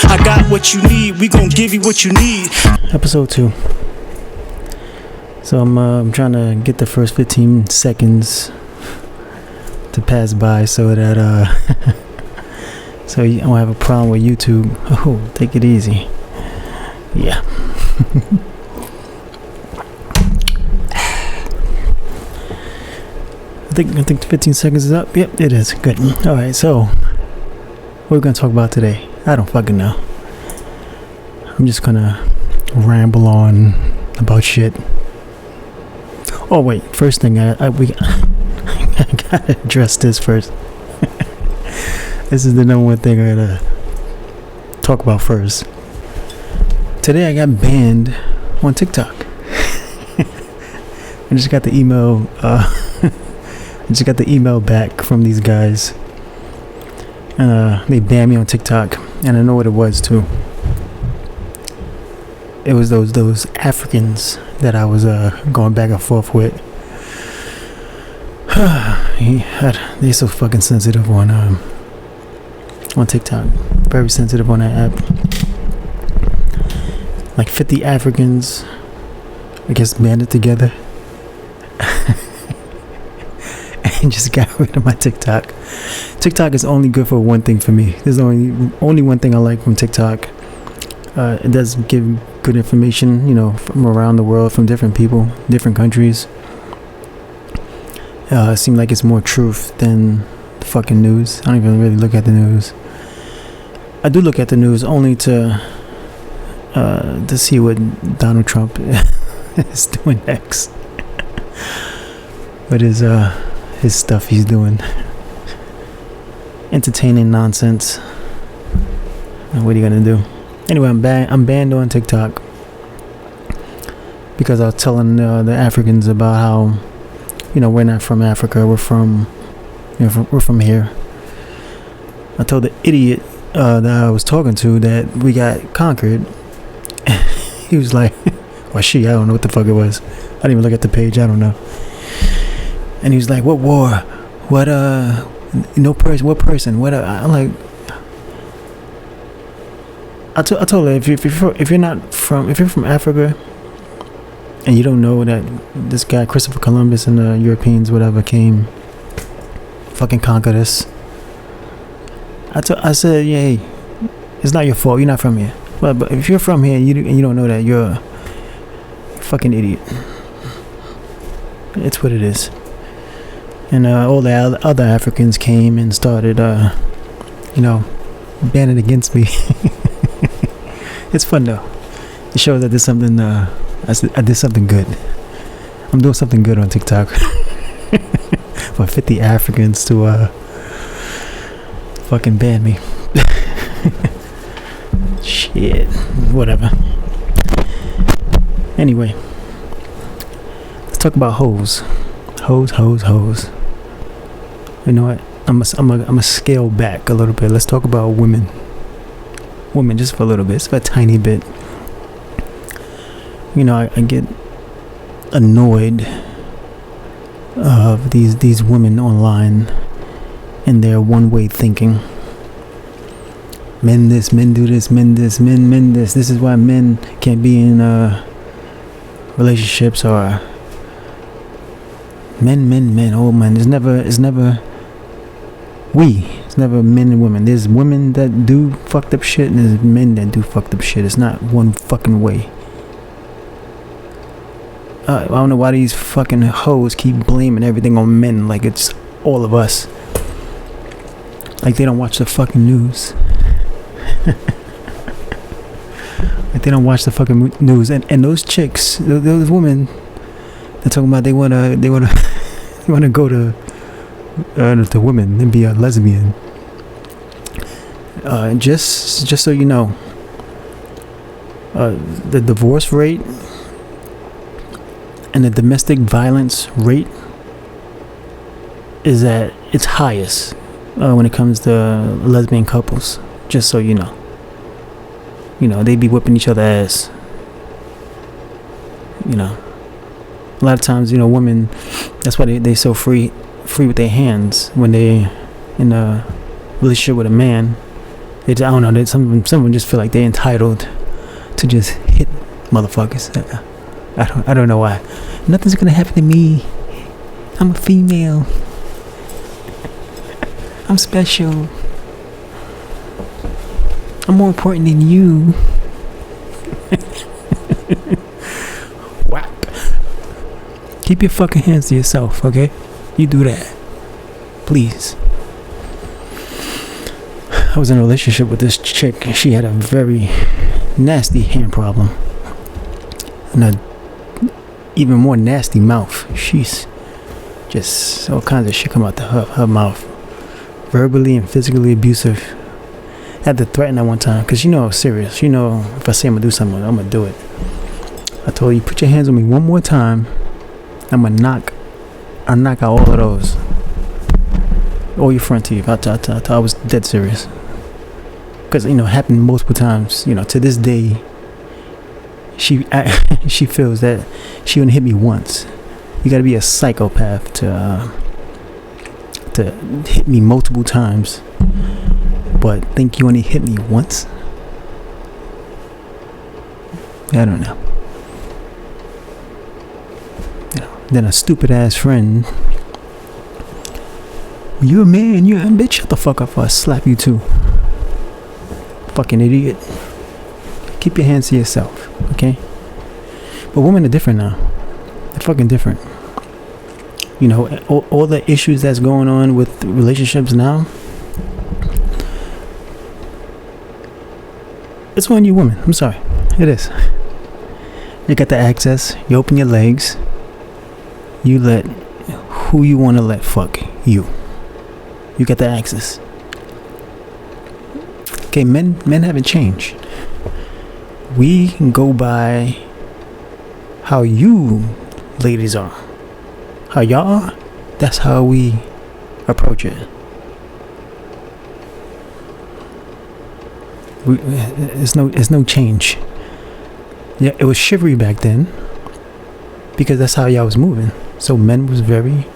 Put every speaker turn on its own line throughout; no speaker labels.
I got what you need, we gon' give you what you need.
Episode 2. So I'm trying to get the first 15 seconds to pass by so that so I don't have a problem with YouTube. Oh, take it easy. Yeah. I think 15 seconds is up. Yep, it is. Good. Alright, so what are we gonna talk about today? I don't fucking know. I'm just gonna ramble on about shit. Oh wait, first thing I gotta address this first. This is the number one thing I gotta talk about first. Today I got banned on TikTok. I just got the email. I just got the email back from these guys. They banned me on TikTok, and I know what it was too. It was those Africans that I was going back and forth with. They're so fucking sensitive on TikTok. Very sensitive on that app. Like 50 Africans, I guess, banded together and just got rid of my TikTok. TikTok is only good for one thing for me. There's only one thing I like from TikTok. It does give good information, from around the world, from different people, different countries. It seems like it's more truth than the fucking news. I don't even really look at the news. I do look at the news only to see what Donald Trump is doing next. What is his stuff he's doing? Entertaining nonsense. What are you gonna do? Anyway, I'm banned on TikTok because I was telling the Africans about how, we're not from Africa. We're from here. I told the idiot that I was talking to that we got conquered. He was like, I don't know what the fuck it was. I didn't even look at the page. I don't know. And he was like, what war? What what person? What? I'm like, I told her, if you're from Africa and you don't know that this guy Christopher Columbus and the Europeans whatever came fucking conquered us. I said, yeah, hey, it's not your fault. You're not from here. But if you're from here and you don't know that, you're a fucking idiot. It's what it is. And all the other Africans came and started, banning against me. It's fun though. It shows that there's something. I did something good. I'm doing something good on TikTok. For 50 Africans to fucking ban me. Shit. Whatever. Anyway, let's talk about hoes. Hoes. You know what? I'm gonna scale back a little bit. Let's talk about women. Women, just for a little bit, just for a tiny bit. I get annoyed of these women online and their one-way thinking. Men this, men do this, men this, men this. This is why men can't be in relationships, or men. Oh man, it's never we. It's never men and women. There's women that do fucked up shit, and there's men that do fucked up shit. It's not one fucking way. I don't know why these fucking hoes keep blaming everything on men like it's all of us. Like they don't watch the fucking news. Like they don't watch the fucking news. And those chicks, those women, they're talking about they wanna go to women and be a lesbian. Just so you know, the divorce rate and the domestic violence rate is at its highest when it comes to lesbian couples. Just so you know. They be whipping each other ass. A lot of times, women, that's why they so free with their hands when they in a relationship with a man. I don't know. Someone just feel like they're entitled to just hit motherfuckers. I don't know why. Nothing's gonna happen to me. I'm a female. I'm special. I'm more important than you. Whack. Keep your fucking hands to yourself, okay? You do that. Please. I was in a relationship with this chick. She had a very nasty hand problem. And a even more nasty mouth. She's just all kinds of shit come out her mouth. Verbally and physically abusive. Had to threaten her one time because I was serious. If I say I'm gonna do something, I'm gonna do it. I told her, you put your hands on me one more time, I'll knock out all of those, all your front teeth. I was dead serious because it happened multiple times. To this day, she feels that she wouldn't hit me once. You got to be a psychopath to hit me multiple times. But think you only hit me once? I don't know. Then a stupid ass friend. You a man, bitch, shut the fuck up or I'll slap you too. Fucking idiot. Keep your hands to yourself, okay? But women are different now. They're fucking different. All the issues that's going on with relationships now. It's on you women. I'm sorry. It is. You got the access. You open your legs. You let who you want to let fuck you. You got the access. Okay, men haven't changed. We can go by how you ladies are. How y'all are. That's how we approach it. There's no change. Yeah, it was chivalry back then because that's how y'all was moving. So men was very,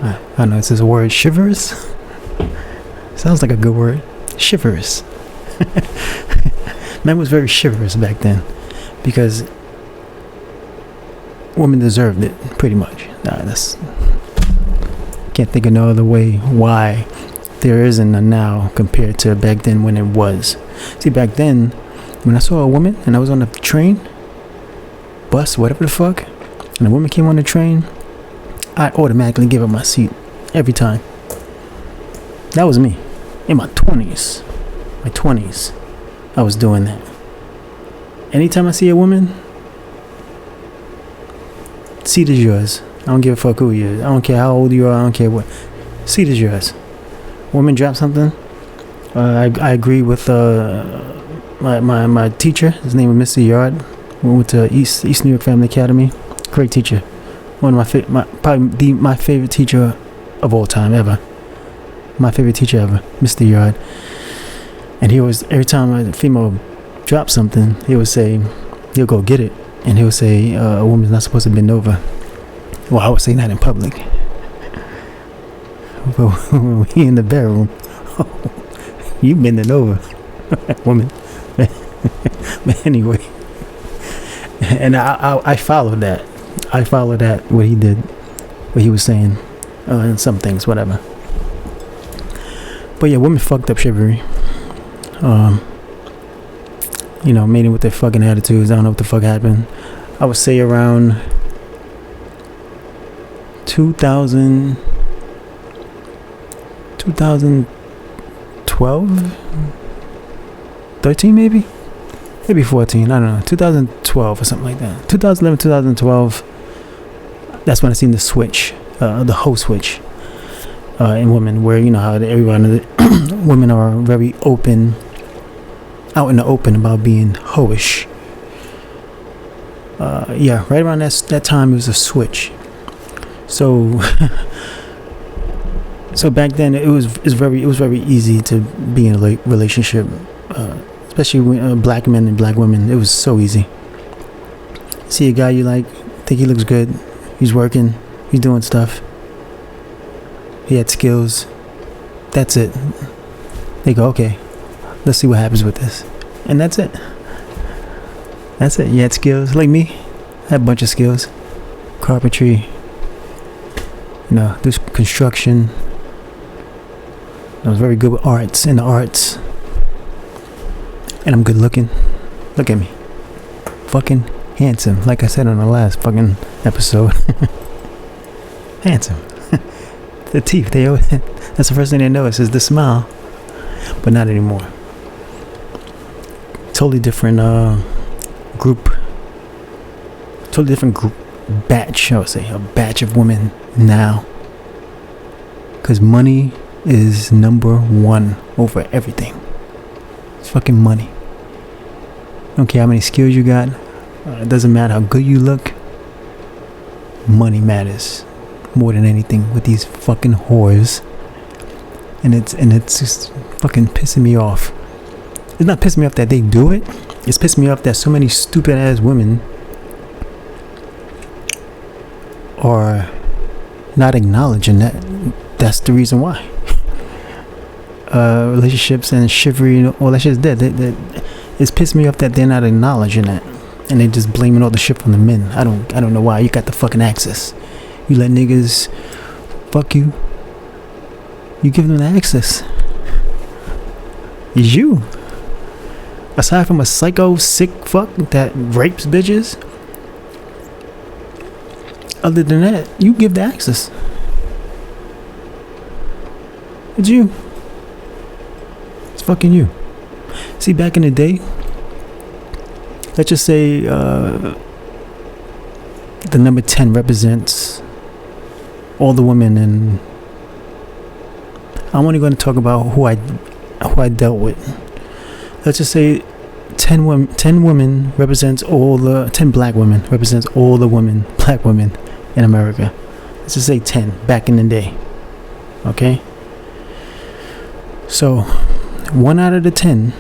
I don't know, is this a word, chivalrous? Sounds like a good word. Chivalrous. Men was very chivalrous back then because women deserved it, pretty much. Can't think of no other way why there isn't a now compared to back then when it was. See, back then, when I saw a woman and I was on the train, bus, whatever the fuck, and a woman came on the train, I automatically give her my seat every time. That was me. In my 20s, I was doing that. Anytime I see a woman, seat is yours. I don't give a fuck who you is. I don't care how old you are. I don't care what. Seat is yours. Woman drop something. I agree with my teacher. His name was Mr. Yard. We went to East New York Family Academy. Great teacher. One of my favorite teacher of all time ever. My favorite teacher ever, Mr. Yard. And he always, every time a female drops something, he'll go get it, and he'll say a woman's not supposed to bend over. Well, I would say that in public. But when we in the bedroom, you bending over, woman. But anyway, and I followed that. What he did, what he was saying, and some things, whatever. But yeah, women fucked up chivalry. Made it with their fucking attitudes. I don't know what the fuck happened. I would say around 2012, 13 maybe 14, I don't know, 2012 or something like that. 2011, 2012, that's when I seen the switch, the whole switch in women, where how everyone, women are very open, out in the open about being hoish. Right around that time it was a switch. So so back then it was very easy to be in a relationship, especially with black men and black women. It was so easy. See a guy you like, think he looks good, he's working, he's doing stuff, he had skills, that's it. They go, okay, let's see what happens with this. And that's it. That's it. You had skills like me. I had a bunch of skills. Carpentry. Do construction. I was very good with arts, in the arts. And I'm good looking. Look at me. Fucking handsome. Like I said on the last fucking episode. Handsome. The teeth, that's the first thing they notice is the smile. But not anymore. Totally different group. Totally different group. Batch, I would say. A batch of women now. Because money is number one over everything. It's fucking money. Don't care how many skills you got. It doesn't matter how good you look. Money matters more than anything with these fucking whores. And it's just fucking pissing me off. It's not pissing me off that they do it. It's pissing me off that so many stupid ass women are not acknowledging that that's the reason why. Relationships and chivalry and all that shit is dead. It's pissing me off that they're not acknowledging that, and they just blaming all the shit from the men. I don't know why. You got the fucking access. You let niggas fuck you. You give them the access. It's you. Aside from a psycho sick fuck that rapes bitches, other than that, you give the access. It's you. It's fucking you. See, back in the day, let's just say the number 10 represents all the women, and I'm only going to talk about who I dealt with. Let's just say 10 women represents all the 10 black women represents all the black women in America. Let's just say 10 back in the day. Okay? So 1 out of the 10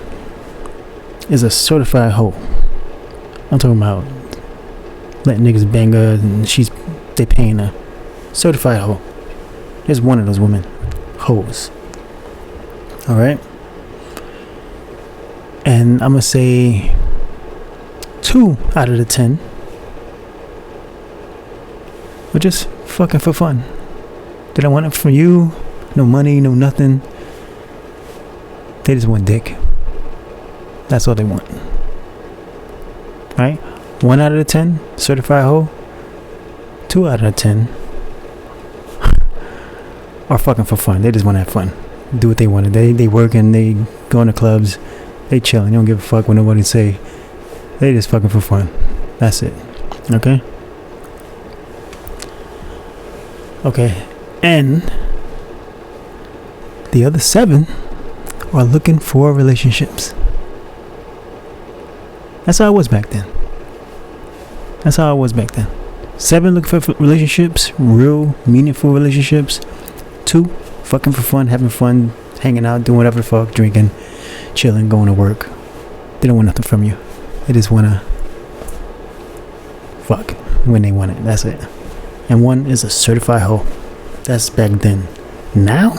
is a certified hoe. I'm talking about letting niggas bang her and they paying her. Certified hoe. There's one of those women. Hoes. Alright? And I'm gonna say 2 out of the 10 are just fucking for fun. They don't want it from you. No money, no nothing. They just want dick. That's all they want. Right? 1 out of the 10 certified hoe. 2 out of the 10 are fucking for fun. They just want to have fun. Do what they want. They work and they go in the clubs. They chilling. They don't give a fuck what nobody say. They just fucking for fun. That's it. Okay? Okay. And the other 7 are looking for relationships. That's how I was back then. 7 looking for relationships, real meaningful relationships. 2 fucking for fun, having fun, hanging out, doing whatever the fuck, drinking, chilling, going to work. They don't want nothing from you. They just wanna fuck when they want it. That's it. And 1 is a certified hoe. That's back then. Now?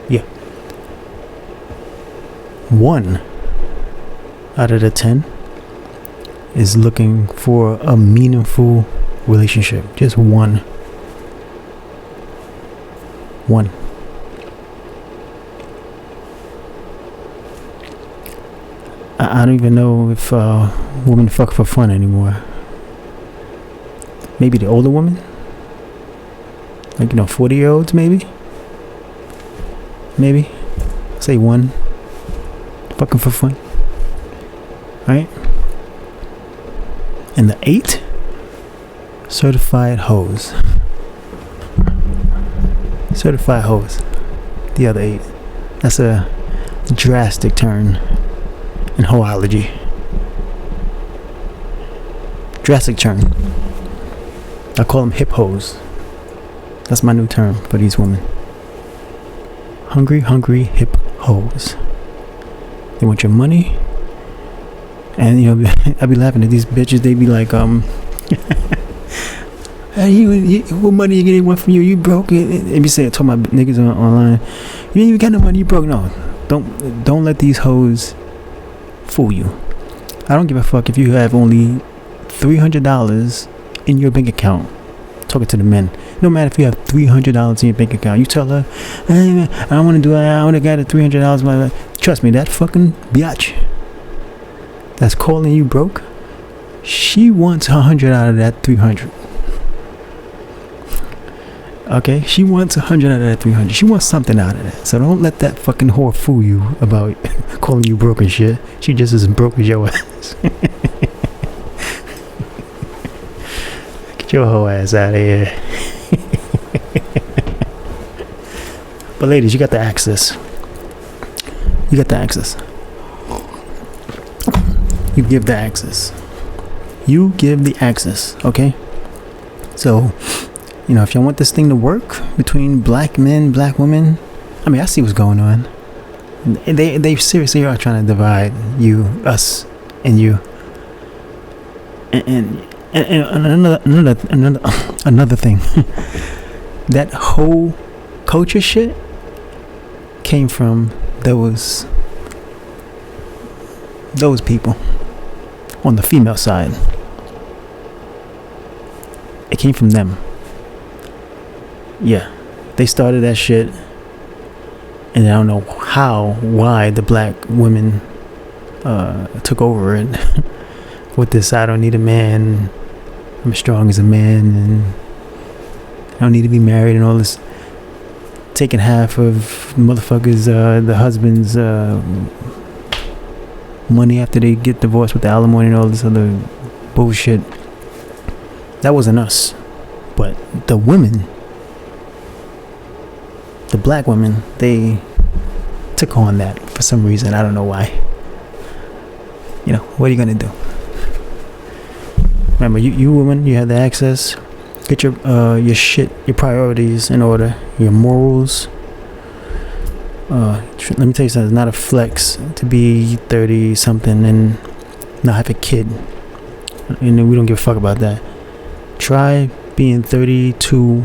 Yeah. 1 out of the 10 is looking for a meaningful relationship. Just 1. I don't even know if women fuck for fun anymore. Maybe the older women, like 40-year-olds, maybe. Say 1 fucking for fun, right? And the 8 certified hoes. The other 8. That's a drastic turn in hoeology. Drastic turn. I call them hip hoes. That's my new term for these women. Hungry hip hoes. They want your money. And I be laughing at these bitches. They be like, What money you getting? What from you? You broke it. And be saying, talking about niggas online. You ain't even got no money. You broke. No, don't let these hoes fool you. I don't give a fuck if you have only $300 in your bank account. Talking to the men. No matter if you have $300 in your bank account, you tell her, hey, I don't want to do it. I only got $300 in my life. Trust me, that fucking biatch that's calling you broke, she wants 100 out of that 300. Okay, she wants 100 out of that 300. She wants something out of that. So don't let that fucking whore fool you about calling you broke and shit. She just as broke as your ass. Get your whole ass out of here. But ladies, you got the access. You got the access. You give the access. You give the access, okay? So, you know, if y'all want this thing to work between black men, black women, I mean, I see what's going on. They seriously are trying to divide you, us, and you. And another thing. That whole culture shit came from those people on the female side. It came from them. Yeah, they started that shit, and I don't know why the black women took over it with this. I don't need a man. I'm as strong as a man, and I don't need to be married, and all this. Taking half of motherfuckers, the husband's money after they get divorced with the alimony and all this other bullshit. That wasn't us, but the women, the black women, they took on that for some reason. I don't know why. You know, what are you gonna do? Remember, you women, you have the access. Get your shit, your priorities in order, your morals. Let me tell you something. It's not a flex to be 30 something and not have a kid. And we don't give a fuck about that. Try being 32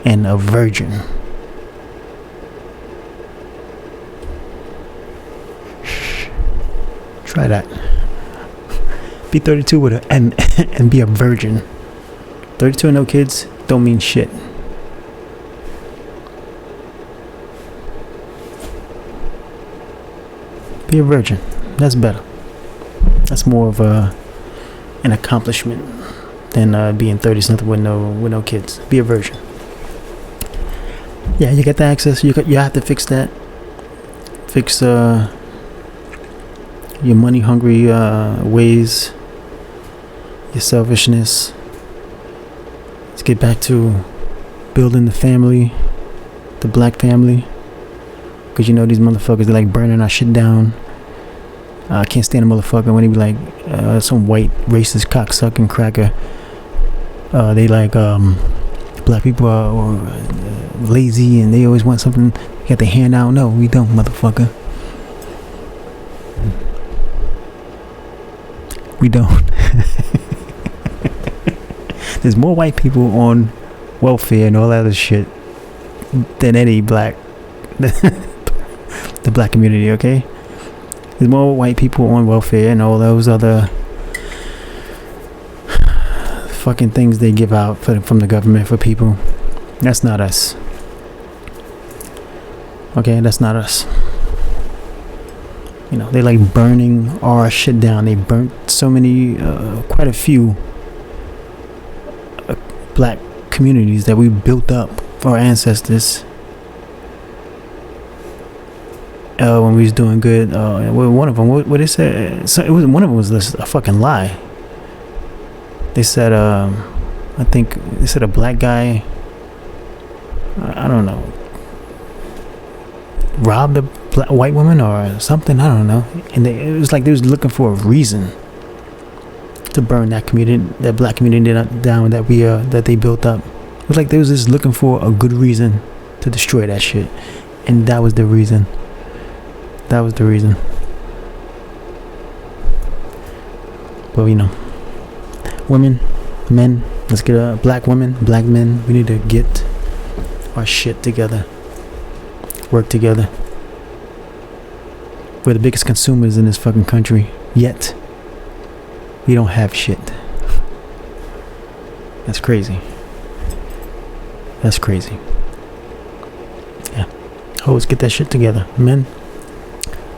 and a virgin. Try that. Be 32 with and be a virgin. 32 and no kids don't mean shit. Be a virgin. That's better. That's more of an accomplishment than being 30 something with no kids. Be a virgin. Yeah, you get the access. You have to fix that. Fix your money hungry ways, your selfishness. Let's get back to building the family, the black family. Because you know these motherfuckers, they're like burning our shit down. I can't stand a motherfucker when he be like some white racist cocksucking cracker. They like black people are lazy and they always want something. You got their hand out. No, we don't, motherfucker. We don't. There's more white people on welfare and all that other shit than any black. The black community, okay? There's more white people on welfare and all those other fucking things they give out from the government for people. That's not us. Okay, that's not us. You know, they like burning our shit down. They burnt so many, quite a few black communities that we built up for our ancestors. When we was doing good, one of them, what they said, so it was one of them was a fucking lie. They said, I think they said a black guy, I don't know, robbed a white woman or something, I don't know, and it was like they was looking for a reason to burn that community, that black community down that that they built up. It was like they was just looking for a good reason to destroy that shit, and that was the reason. That was the reason. But you know, women, men, Let's get black women, black men. We need to get our shit together. Work together. We're the biggest consumers in this fucking country. Yet, we don't have shit. That's crazy. That's crazy. Yeah. Hoes, get that shit together. Men,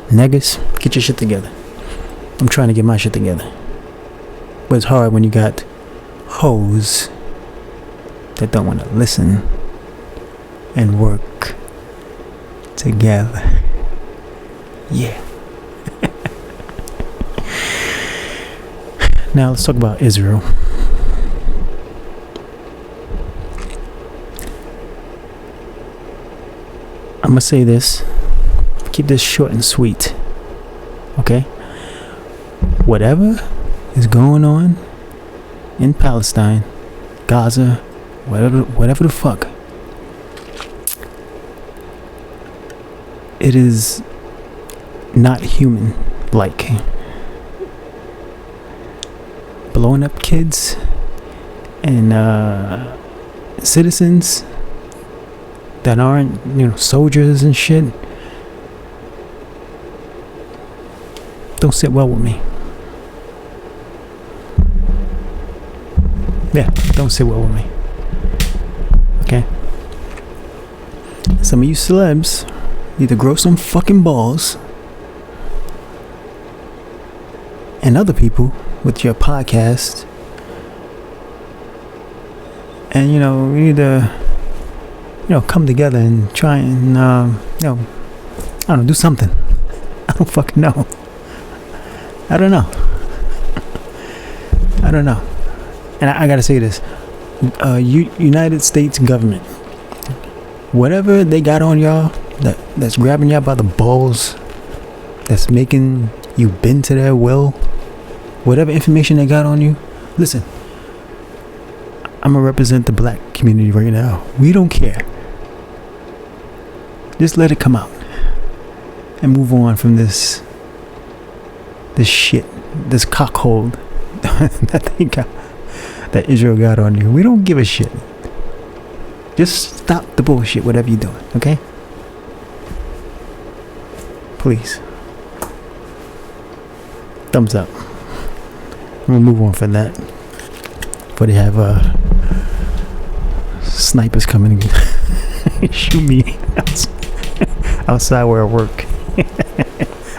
niggas, get your shit together. I'm trying to get my shit together. But it's hard when you got hoes that don't want to listen and work together. Yeah. Now let's talk about Israel. I'm gonna say this. Keep this short and sweet. Okay? Whatever is going on in Palestine, Gaza, whatever the fuck, it is not human like. Blowing up kids and citizens that aren't, soldiers and shit, don't sit well with me. Yeah, don't sit well with me. Okay? Some of you celebs need to grow some fucking balls. And other people with your podcast. And, we need to, come together and try and, I don't know, do something. I don't fucking know. I don't know. And I gotta say this. United States government, whatever they got on y'all, that's grabbing y'all by the balls, that's making you bend to their will, whatever information they got on you, listen, I'm gonna represent the black community right now. We don't care. Just let it come out and move on from this shit, this cockhold that Israel got on you. We don't give a shit. Just stop the bullshit, whatever you're doing, okay? Please. Thumbs up. I'm gonna move on from that. But they have snipers coming and shoot me outside where I work.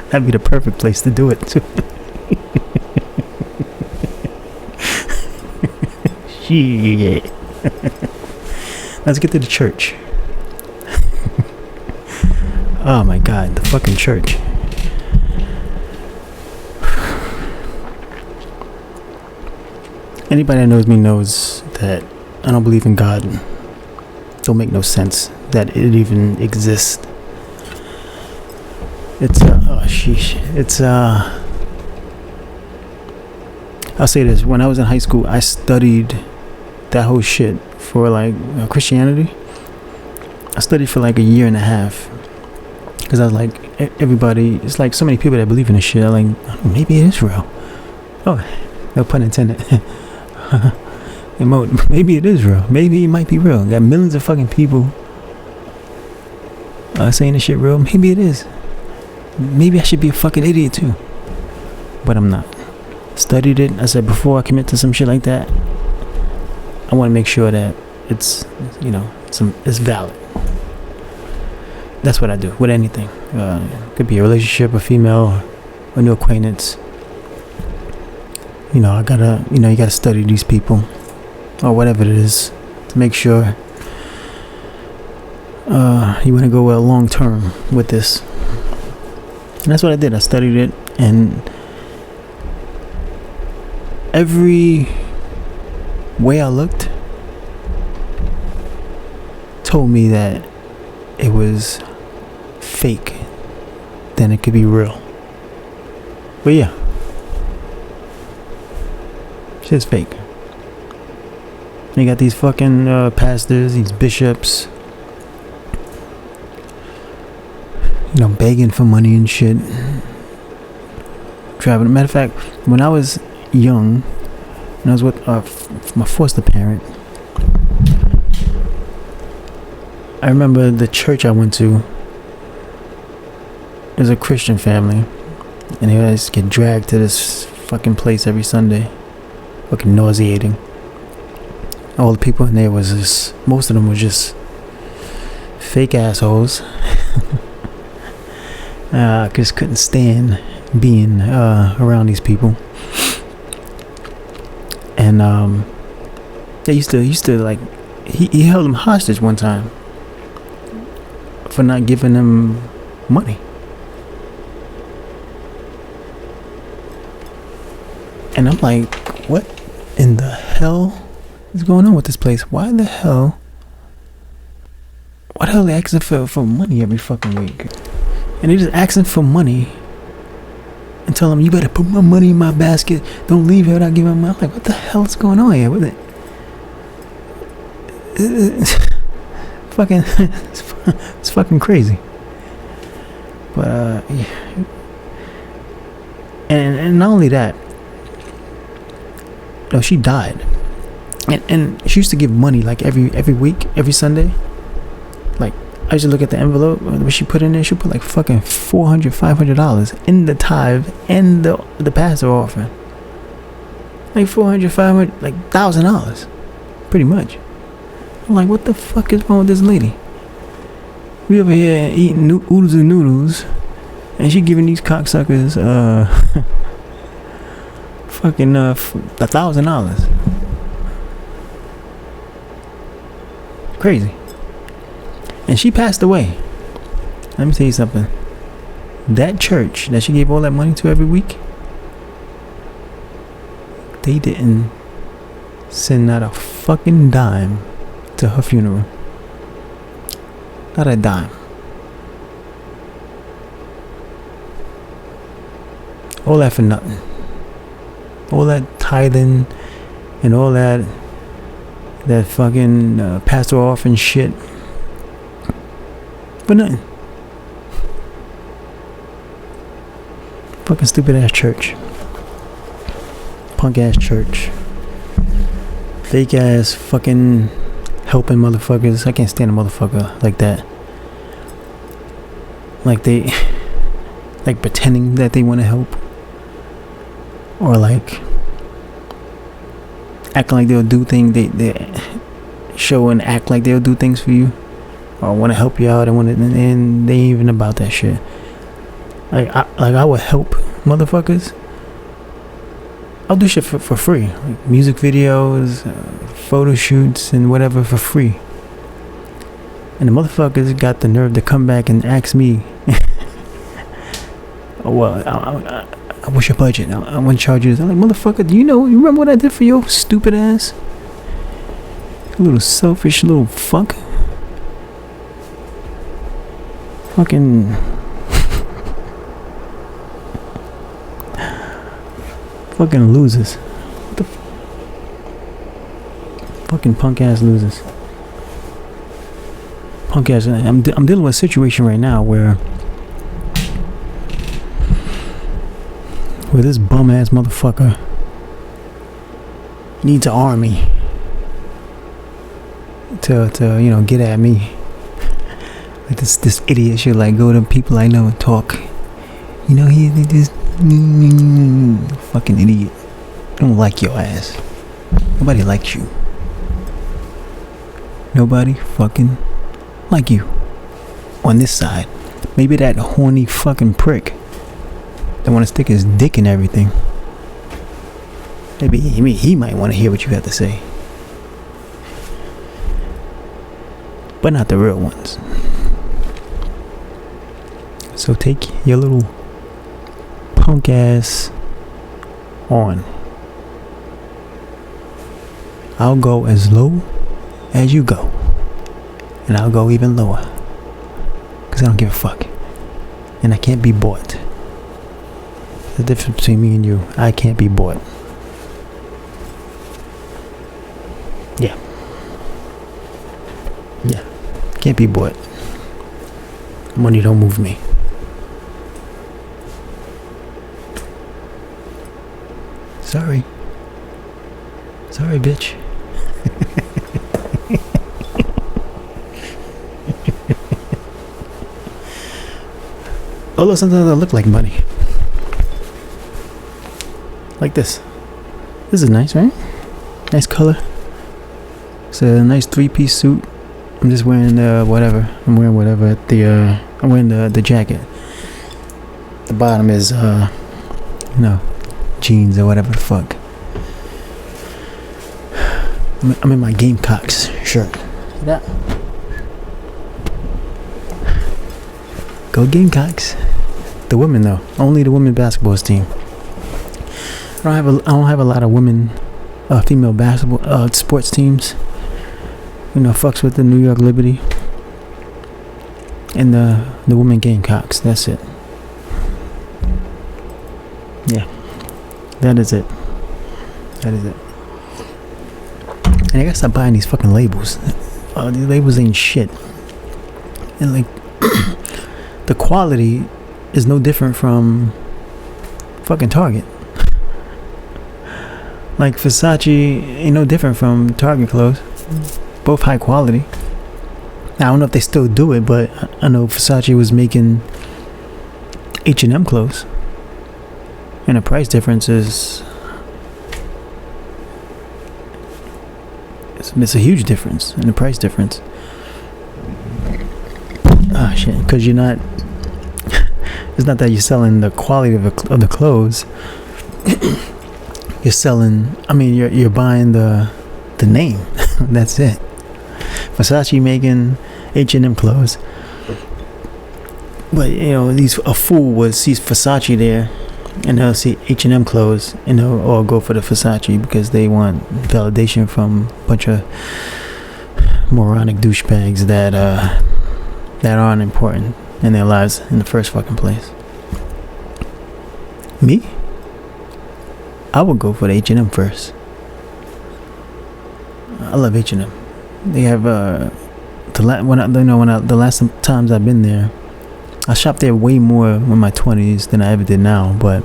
That'd be the perfect place to do it too. Shit. Let's get to the church. Oh my God, the fucking church. Anybody that knows me knows that I don't believe in God. Don't make no sense that it even exists. It's I'll say this. When I was in high school, I studied that whole shit for Christianity. I studied for like a year and a half. Because I was like, everybody, it's like so many people that believe in this shit. I'm like, oh, maybe it is real. Oh, no pun intended. Maybe it is real. Maybe it might be real. Got millions of fucking people saying this shit real. Maybe it is. Maybe I should be a fucking idiot too. But I'm not. Studied it. I said before I commit to some shit like that, I want to make sure that it's valid. That's what I do with anything. Could be a relationship, a female, a new acquaintance. You gotta study these people or whatever it is to make sure you want to go long term with this. And that's what I did. I studied it, and every way I looked told me that it was fake, then it could be real. But yeah, shit's fake. You got these fucking pastors, these bishops, begging for money and shit. Traveling. Matter of fact, when I was young, and I was with my foster parent. I remember the church I went to is a Christian family, and they guys get dragged to this fucking place every Sunday. Fucking nauseating. All the people in there was just, most of them were just fake assholes. I just couldn't stand being around these people. And they used to like, he held them hostage one time for not giving them money. And I'm like, what in the hell is going on with this place? Why the hell are they asking for money every fucking week? And they just asking for money and tell them, you better put my money in my basket. Don't leave here without giving me money. I'm like, what the hell is going on here with it? It's fucking crazy. But yeah. And not only that, no, she died, and she used to give money like every week, every Sunday. Like, I used to look at the envelope what she put in there. She put like fucking $400, $500 in the tithe and the pastor offering. Like $400, $500, like $1,000, pretty much. I'm like, what the fuck is wrong with this lady? We over here eating oodles and noodles, and she giving these cocksuckers fucking $1,000. Crazy. And she passed away. Let me tell you something. That church that she gave all that money to every week, they didn't send not a fucking dime to her funeral. Not a dime. All that for nothing. All that tithing and all that fucking pastor off and shit for nothing. Fucking stupid ass church. Punk ass church. Fake ass fucking helping motherfuckers. I can't stand a motherfucker like that. Like they like pretending that they want to help, or like acting like they'll do things. They show and act like they'll do things for you, or want to help you out, and they ain't even about that shit. I would help motherfuckers. I'll do shit for free, like music videos, photo shoots, and whatever for free. And the motherfuckers got the nerve to come back and ask me, oh, well, what's your budget? I want to charge you this. I'm like, motherfucker, you remember what I did for your stupid ass? You little selfish little fuck. Fucking fucking losers. What the fucking punk ass losers. Punk ass. I'm dealing with a situation right now where this bum ass motherfucker needs an army to get at me. Like this idiot should like go to people I know and talk. He just fucking idiot. I don't like your ass. Nobody likes you. Nobody fucking like you on this side. Maybe that horny fucking prick that want to stick his dick in everything. Maybe he might want to hear what you have to say, but not the real ones. So take your little punk ass on. I'll go as low as you go, and I'll go even lower, because I don't give a fuck, and I can't be bought. The difference between me and you, I can't be bought. Yeah, can't be bought. Money don't move me. Sorry. Sorry, bitch. Although sometimes I look like money. Like this. This is nice, right? Nice color. It's a nice 3-piece suit. I'm just wearing whatever. I'm wearing whatever at the I'm wearing the jacket. The bottom is jeans or whatever the fuck. I'm in my Gamecocks shirt. See that? Go Gamecocks. The women though, only the women basketball team. I don't have a lot of women, female basketball sports teams. Fucks with the New York Liberty and the women Gamecocks. That's it. Yeah, that is it. That is it. And I gotta stop buying these fucking labels. These labels ain't shit. And like, the quality is no different from fucking Target. Like Versace ain't no different from Target clothes. Both high quality. Now, I don't know if they still do it, but I know Versace was making H&M clothes. And the price difference is... It's a huge difference in the price difference. Ah, shit. Because you're not... It's not that you're selling the quality of the clothes. You're selling... you're buying the name. That's it. Versace making H&M clothes, but a fool sees Versace there, and they'll see H&M clothes, and they'll all go for the Versace because they want validation from a bunch of moronic douchebags that aren't important in their lives in the first fucking place. Me? I would go for the H&M first. I love H&M. They have the last times I've been there, I shopped there way more in my 20s than I ever did now. But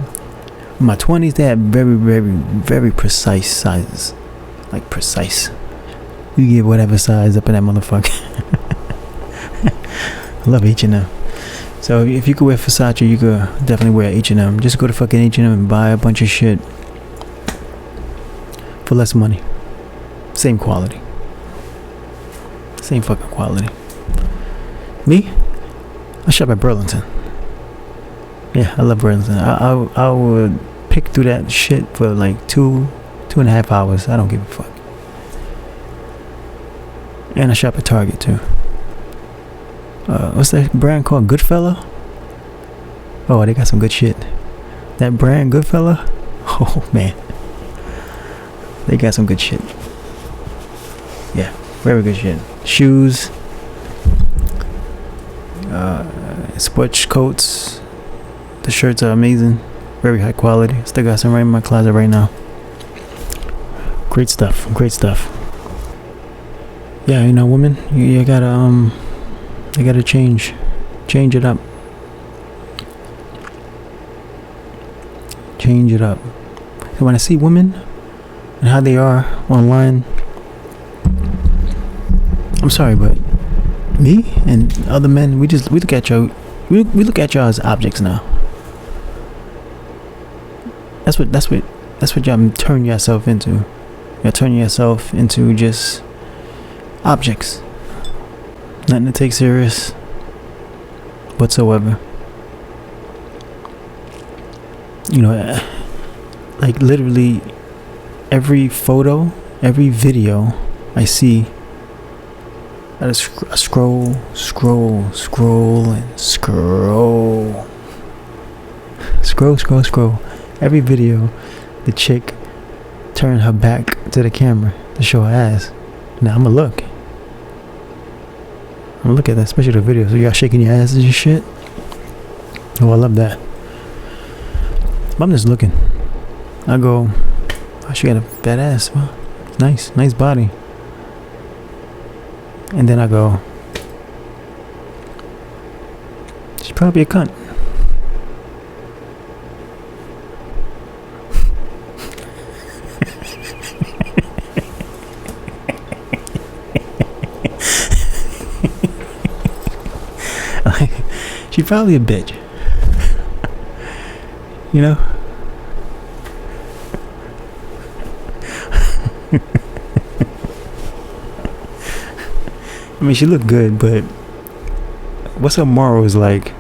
in my 20s, they had very, very, very precise sizes, like precise. You get whatever size up in that motherfucker. I love H&M. So if you could wear Versace, you could definitely wear H&M. Just go to fucking H&M and buy a bunch of shit for less money. Same quality. Same fucking quality. Me? I shop at Burlington. Yeah, I love Burlington. I would pick through that shit for like 2.5 hours. I don't give a fuck. And I shop at Target too. What's that brand called? Goodfella? Oh, they got some good shit. That brand Goodfella? Oh man. They got some good shit. Yeah, very good shit. Shoes, sports coats. The shirts are amazing. Very high quality. Still got some right in my closet right now. Great stuff. Great stuff. Yeah, women, you gotta change it up. Change it up. So when I see women and how they are online, I'm sorry, but me and other men, we look at y'all as objects now. That's what y'all turn yourself into. Y'all turn yourself into just objects. Nothing to take serious whatsoever. Like literally every photo, every video I see, I just scroll every video. The chick turn her back to the camera to show her ass. Now I'm gonna look at that, especially the video. So y'all shaking your asses and shit. Oh, I love that. But I'm just looking. I go, oh, she got a fat ass. Well, nice body. And then I go, she's probably a cunt. She's probably a bitch. You know? I mean, she looked good, but what's her morals like?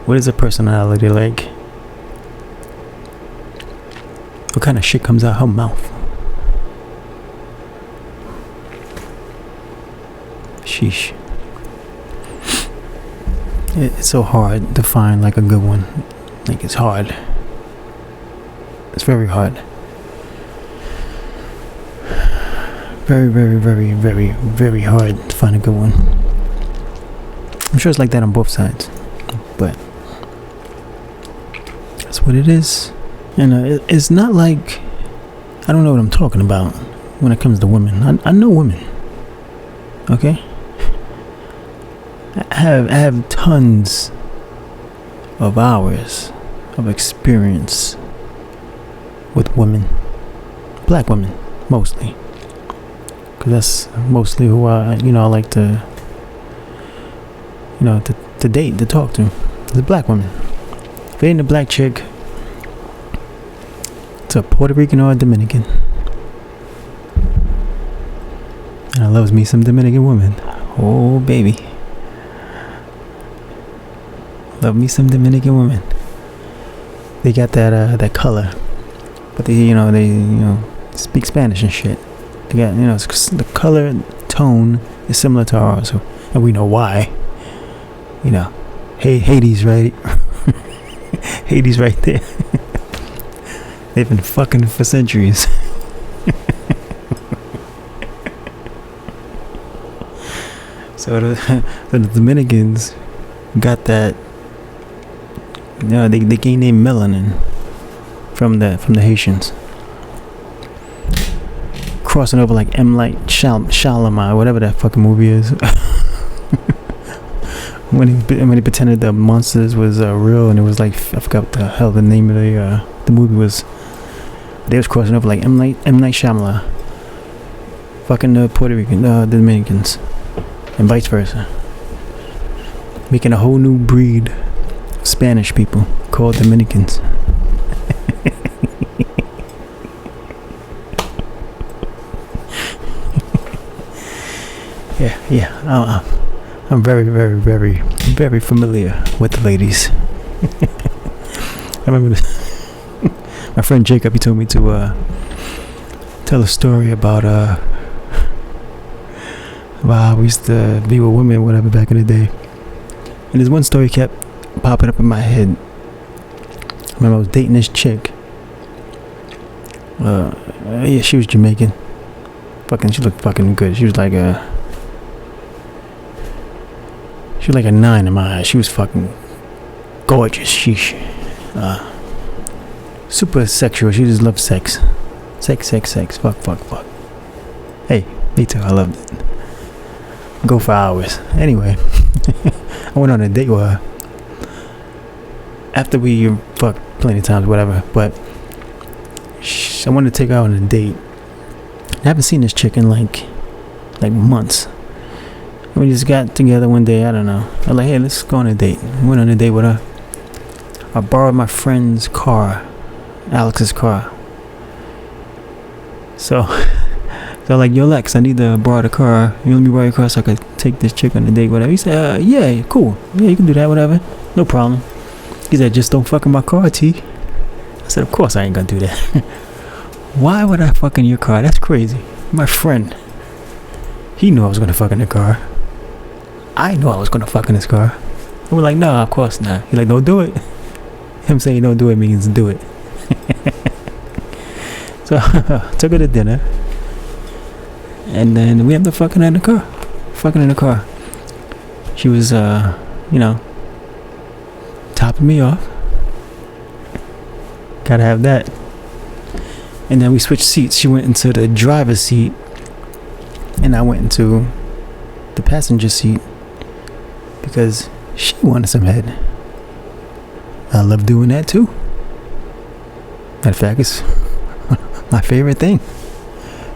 What is her personality like? What kind of shit comes out her mouth? Sheesh. It's so hard to find like a good one. Like, it's hard. It's very hard. Very, very, very, very, very hard to find a good one. I'm sure it's like that on both sides, but that's what it is. And it's not like I don't know what I'm talking about when it comes to women. I know women. Okay. I have tons of hours of experience with women, black women mostly, because that's mostly who I like to to date, to talk to. The black woman. If it ain't a black chick, it's a Puerto Rican or a Dominican. And I loves me some Dominican women. Oh baby. Love me some Dominican women. They got that color, but they speak Spanish and shit. They got the color tone is similar to ours, and we know why. Hades, right? Hades, right there. They've been fucking for centuries. So the Dominicans got that. They gained their melanin from the Haitians, crossing over like M. Night Shyamalan, whatever that fucking movie is. when he pretended the monsters was real, and it was like, I forgot what the hell the name of the movie was. They was crossing over like M. Night Shyamalan, fucking the Puerto Rican, the Dominicans, and vice versa, making a whole new breed. Spanish people called Dominicans. Yeah. I'm very, very, very, very familiar with the ladies. I remember this. My friend Jacob, he told me to tell a story about how we used to be with women, whatever, back in the day. And there's one story kept popping up in my head. I remember I was dating this chick. She was Jamaican. She looked fucking good. She was like a 9 in my eyes. She was fucking gorgeous. Sheesh. Super sexual. She just loved sex. Sex. Fuck. Hey, me too. I loved it. Go for hours. Anyway, I went on a date with her. After we fucked plenty of times, whatever, but I wanted to take her out on a date. I haven't seen this chick in like months. We just got together one day, I don't know. I was like, hey, let's go on a date. I went on a date with her. I borrowed my friend's car, Alex's car. So like, yo, Lex, I need to borrow the car. You let me borrow your car so I could take this chick on a date, whatever. He said, yeah, cool. Yeah, you can do that, whatever. No problem. He said, just don't fuck in my car, T. I said, of course I ain't gonna do that. Why would I fuck in your car? That's crazy. My friend, he knew I was gonna fuck in the car. I knew I was gonna fuck in his car. I was like, no, of course not. He's like, don't do it. Him saying don't do it means do it. So took her to dinner, and then we ended up fucking in the car. She was topping me off. Gotta have that. And then we switched seats. She went into the driver's seat, and I went into the passenger seat because she wanted some head. I love doing that too. Matter of fact, it's my favorite thing.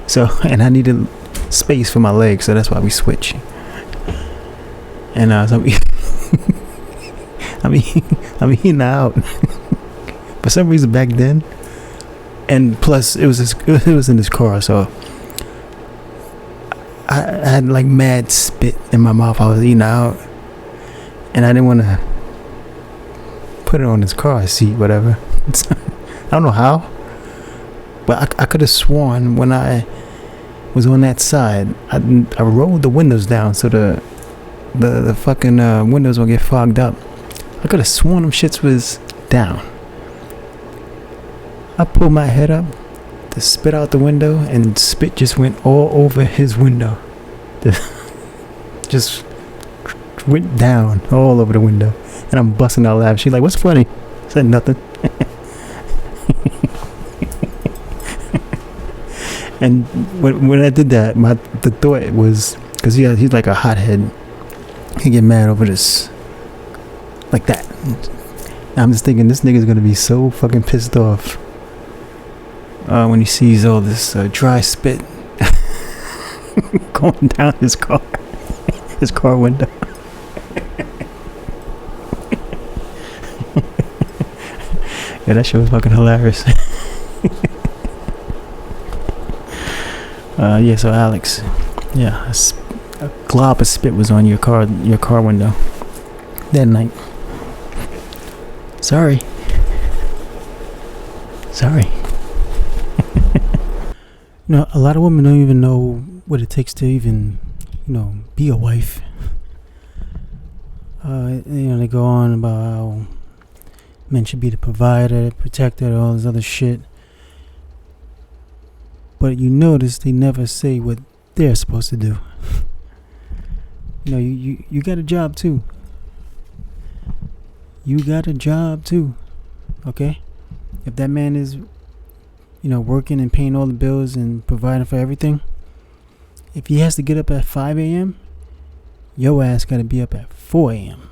So, and I needed space for my legs, so that's why we switch. And so I'm eating out. For some reason back then, and plus it was in this car, so I had like mad spit in my mouth. I was eating out, and I didn't want to put it on his car seat, whatever. I don't know how, but I could have sworn when I was on that side, I rolled the windows down so the fucking windows won't get fogged up. I could have sworn them shits was down. I pulled my head up to spit out the window, and spit just went all over his window. Just went down all over the window, and I'm busting out laughing. She's like, "What's funny?" I said nothing. And when I did that, the thought was, because he's like a hothead. He get mad over this, like that. And I'm just thinking, this nigga's gonna be so fucking pissed off when he sees all this dry spit going down his car window. Yeah, that shit was fucking hilarious. Yeah, so Alex, yeah, a glob of spit was on your car window that night. Sorry. A lot of women don't even know what it takes to even, be a wife. They go on about how men should be the provider, protector, all this other shit. But you notice they never say what they're supposed to do. You got a job too. You got a job too. Okay? If that man is working and paying all the bills and providing for everything, if he has to get up at 5 a.m., your ass got to be up at 4 a.m.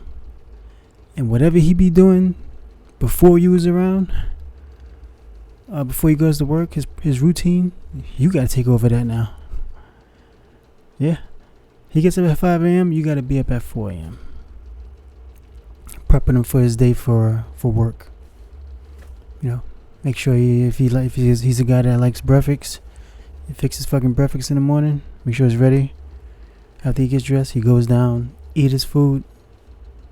And whatever he be doing before you was around, before he goes to work, his routine, you got to take over that now. Yeah. He gets up at 5 a.m., you got to be up at 4 a.m. Prepping him for his day for work. Make sure if he's a guy that likes breakfast, he fixes fucking breakfast in the morning. Make sure it's ready. After he gets dressed, he goes down, eat his food,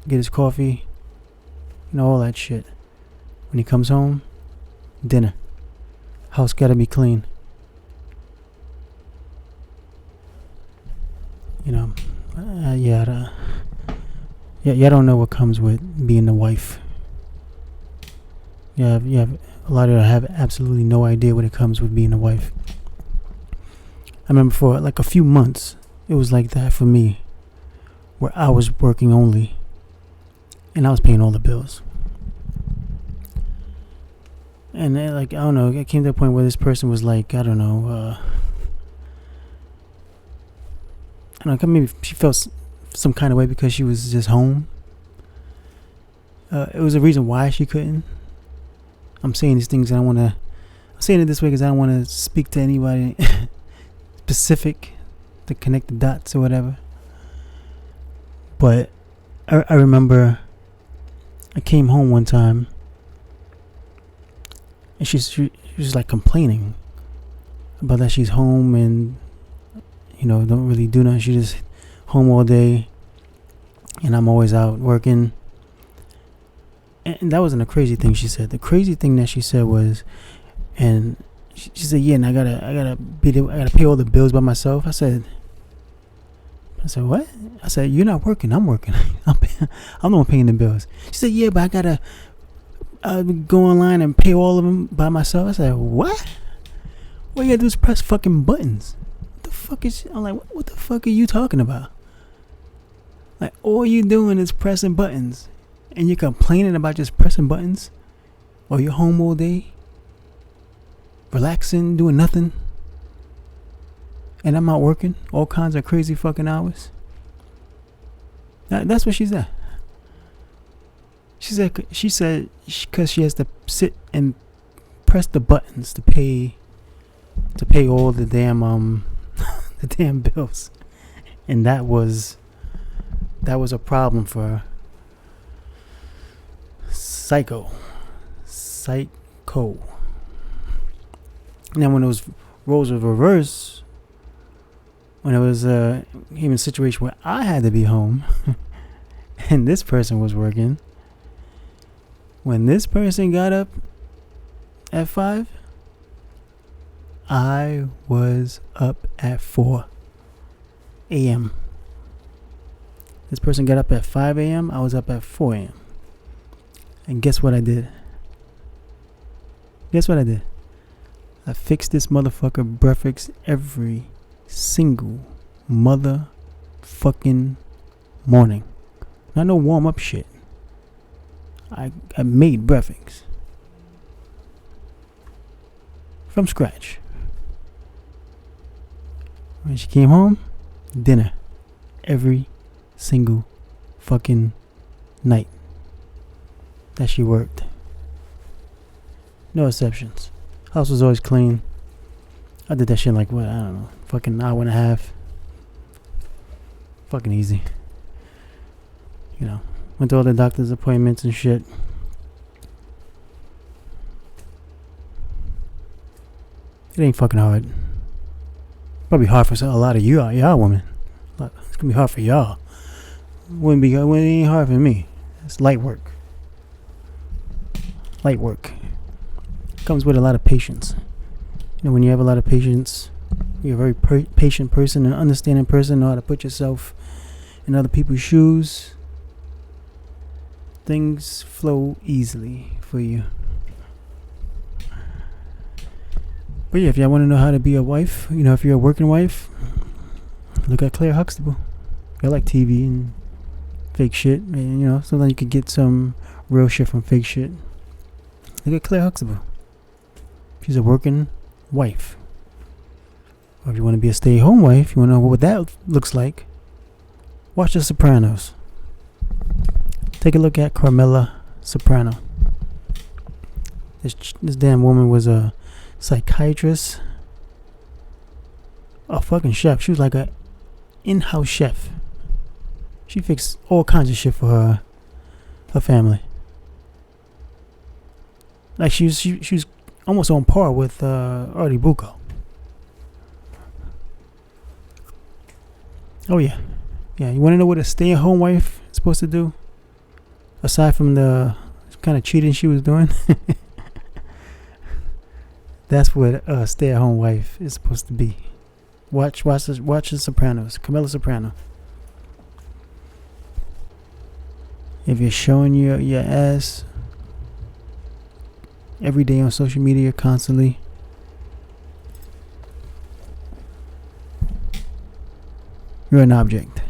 get his coffee, all that shit. When he comes home, dinner. House gotta be clean. I don't know what comes with being a wife. Yeah, a lot of you have absolutely no idea what it comes with being a wife. I remember for like a few months, it was like that for me, where I was working only, and I was paying all the bills. And I don't know, it came to a point where this person was like, I don't know, maybe she felt some kind of way because she was just home. It was a reason why she couldn't. I'm saying these things, and I'm saying it this way because I don't want to speak to anybody specific to connect the dots or whatever. But I remember I came home one time, and she was like complaining about that she's home and don't really do nothing. She's just home all day, and I'm always out working. And that wasn't a crazy thing she said. The crazy thing that she said was, and she said, yeah, and I gotta pay all the bills by myself. I said, what? I said, you're not working. I'm working. I'm the one paying the bills. She said, yeah, but I gotta go online and pay all of them by myself. I said, what? All you gotta do is press fucking buttons. What the fuck is? I'm like, what the fuck are you talking about? Like, all you doing is pressing buttons. And you're complaining about just pressing buttons while you're home all day, relaxing, doing nothing, and I'm out working all kinds of crazy fucking hours. That's what she said. She said because she has to sit and press the buttons to pay all the damn the damn bills, and that was that was a problem for her. Psycho. Now when those roles were reversed, when it was even a situation where I had to be home and this person was working, when this person got up at 5, I was up at 4 a.m. This person got up at 5 a.m. I was up at 4 a.m. And guess what I did? I fixed this motherfucker breakfast every single motherfucking morning. Not no warm up shit. I made breakfast from scratch. When she came home, dinner every single fucking night that she worked. No exceptions. House was always clean. I did that shit in like, what, I don't know, fucking hour and a half. Fucking easy. You know, went to all the doctor's appointments and shit. It ain't fucking hard. Probably hard for a lot of y'all women. It's gonna be hard for y'all. It ain't hard for me. It's light work. Comes with a lot of patience. You know, when you have a lot of patience, you're a very patient person, an understanding person, know how to put yourself in other people's shoes. Things flow easily for you. But yeah, if y'all want to know how to be a wife, you know, if you're a working wife, look at Claire Huxtable. I like TV and fake shit, and you know, sometimes you could get some real shit from fake shit. Look at Claire Huxtable. She's a working wife. Or if you want to be a stay-at-home wife, you want to know what that looks like, watch The Sopranos. Take a look at Carmela Soprano. This damn woman was a psychiatrist, a fucking chef. She was like a in-house chef. She fixed all kinds of shit for her family. Like she was almost on par with Artie Bucco. Oh yeah. You want to know what a stay-at-home wife is supposed to do? Aside from the kind of cheating she was doing. That's what a stay-at-home wife is supposed to be. Watch The Sopranos. Camilla Soprano. If you're showing your ass every day on social media constantly, you're an object.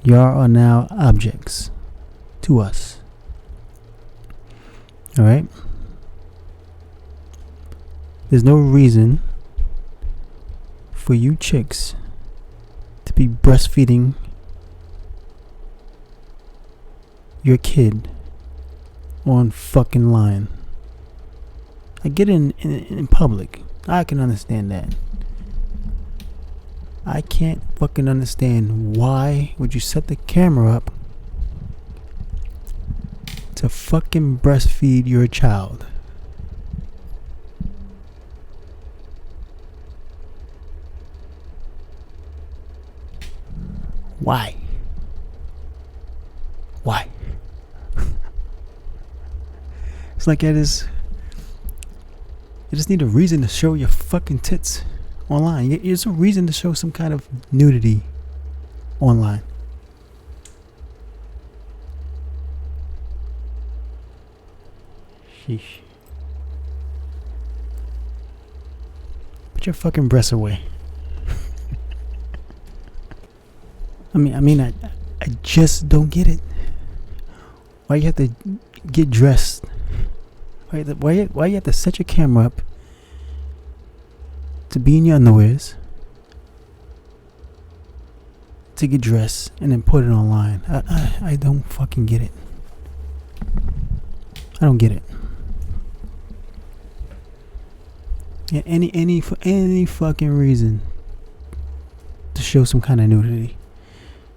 Y'all are now objects to us. Alright? There's no reason for you chicks to be breastfeeding your kid on fucking line. I get in public. I can understand that. I can't fucking understand why would you set the camera up to fucking breastfeed your child. Why? It's like you just need a reason to show your fucking tits online. It's a reason to show some kind of nudity online. Sheesh. Put your fucking breasts away. I just don't get it. Why you have to get dressed? Why you have to set your camera up to be in your underwears, to get dressed, and then put it online? I don't fucking get it. I don't get it. Yeah, any fucking reason to to show some kind of nudity.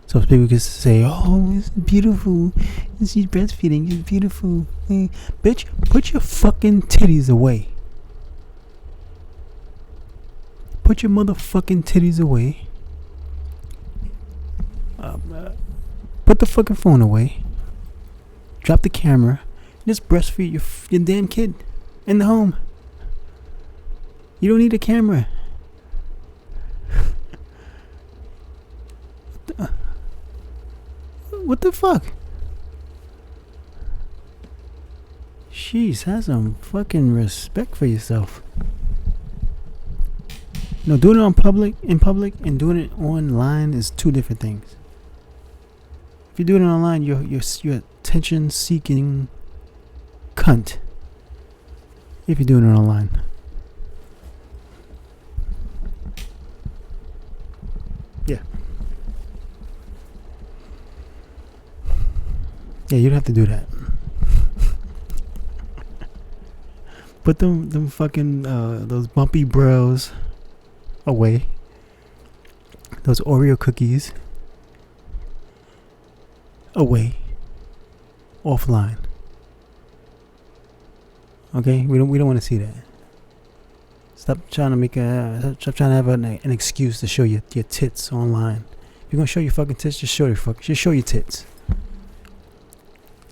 So people can say, oh, it's beautiful. She's breastfeeding. It's beautiful. Bitch, put your fucking titties away. Put your motherfucking titties away. Put the fucking phone away. Drop the camera. Just breastfeed your damn kid in the home. You don't need a camera. What the fuck? Jeez, have some fucking respect for yourself. No, doing it in public, and doing it online is two different things. If you're doing it online, you're attention-seeking cunt. If you're doing it online. Yeah. Yeah, you'd have to do that. Put them fucking those bumpy bros away. Those Oreo cookies away. Offline. Okay, we don't want to see that. Stop trying to have an excuse to show your tits online. If you're gonna show your fucking tits, just show your tits.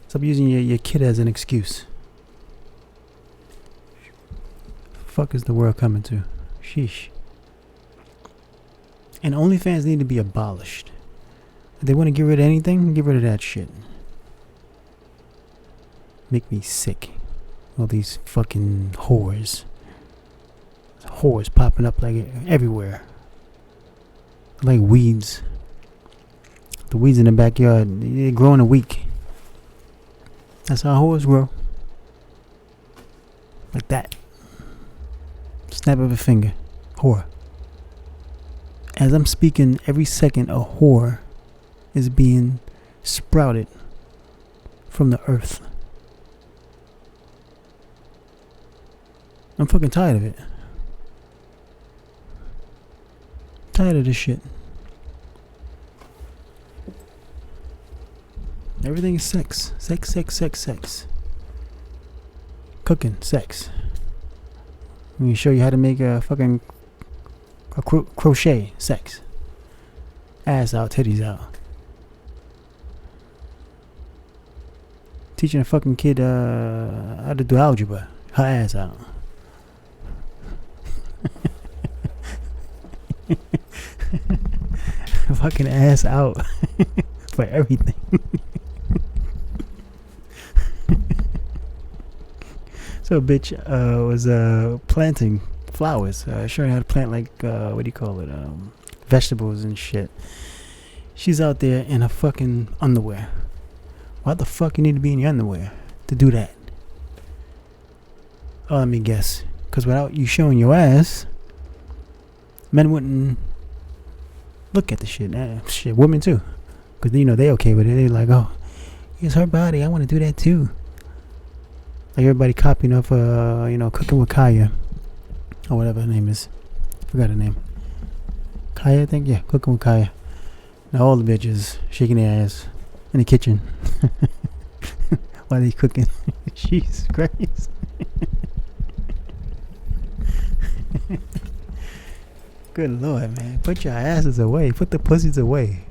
Stop using your kid as an excuse. Fuck is the world coming to? Sheesh. And OnlyFans need to be abolished. If they want to get rid of anything, get rid of that shit. Make me sick. All these fucking whores. Whores popping up like everywhere. Like weeds. The weeds in the backyard, they grow in a week. That's how whores grow. Like that. Snap of a finger. Whore. As I'm speaking, every second a whore is being sprouted from the earth. I'm fucking tired of it. Tired of this shit. Everything is sex. Sex. Cooking, sex. Let me show you how to make a fucking crochet, sex. Ass out, titties out. Teaching a fucking kid how to do algebra. Her ass out. Fucking ass out. For everything. So bitch was planting flowers, showing how to plant like what do you call it, vegetables and shit. She's out there in her fucking underwear. Why the fuck you need to be in your underwear to do that? Oh, let me guess, because without you showing your ass, men wouldn't look at the shit. Shit, women too, because they okay with it. They like, oh, it's her body, I want to do that too. Like everybody copying off, Cooking with Kaya, or whatever her name is. Forgot her name. Kaya, I think. Yeah, Cooking with Kaya. Now all the bitches shaking their ass in the kitchen while they cooking. Jesus Christ. Good Lord, man. Put your asses away. Put the pussies away.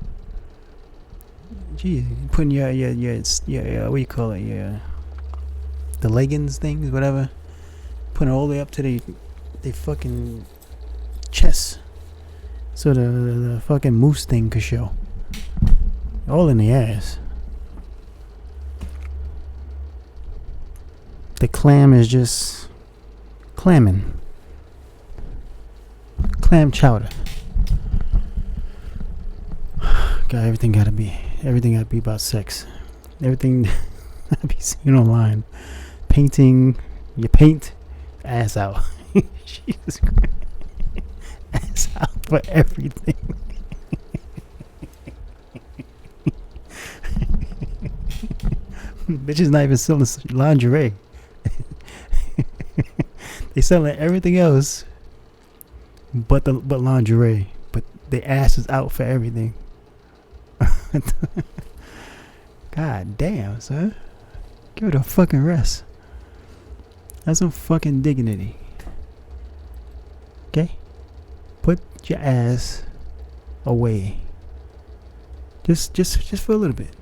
Jeez, putting your what do you call it? The leggings things, whatever, putting it all the way up to the fucking chest, so the fucking moose thing could show. All in the ass. The clam is just clamming. Clam chowder. God, everything gotta be about sex. Everything gotta be seen online. Painting, you paint, ass out. Jesus Christ. Ass out for everything. Bitches not even selling lingerie. They selling everything else but lingerie. But Their ass is out for everything. God damn, son. Give it a fucking rest. Have some fucking dignity. Okay? Put your ass away. Just for a little bit.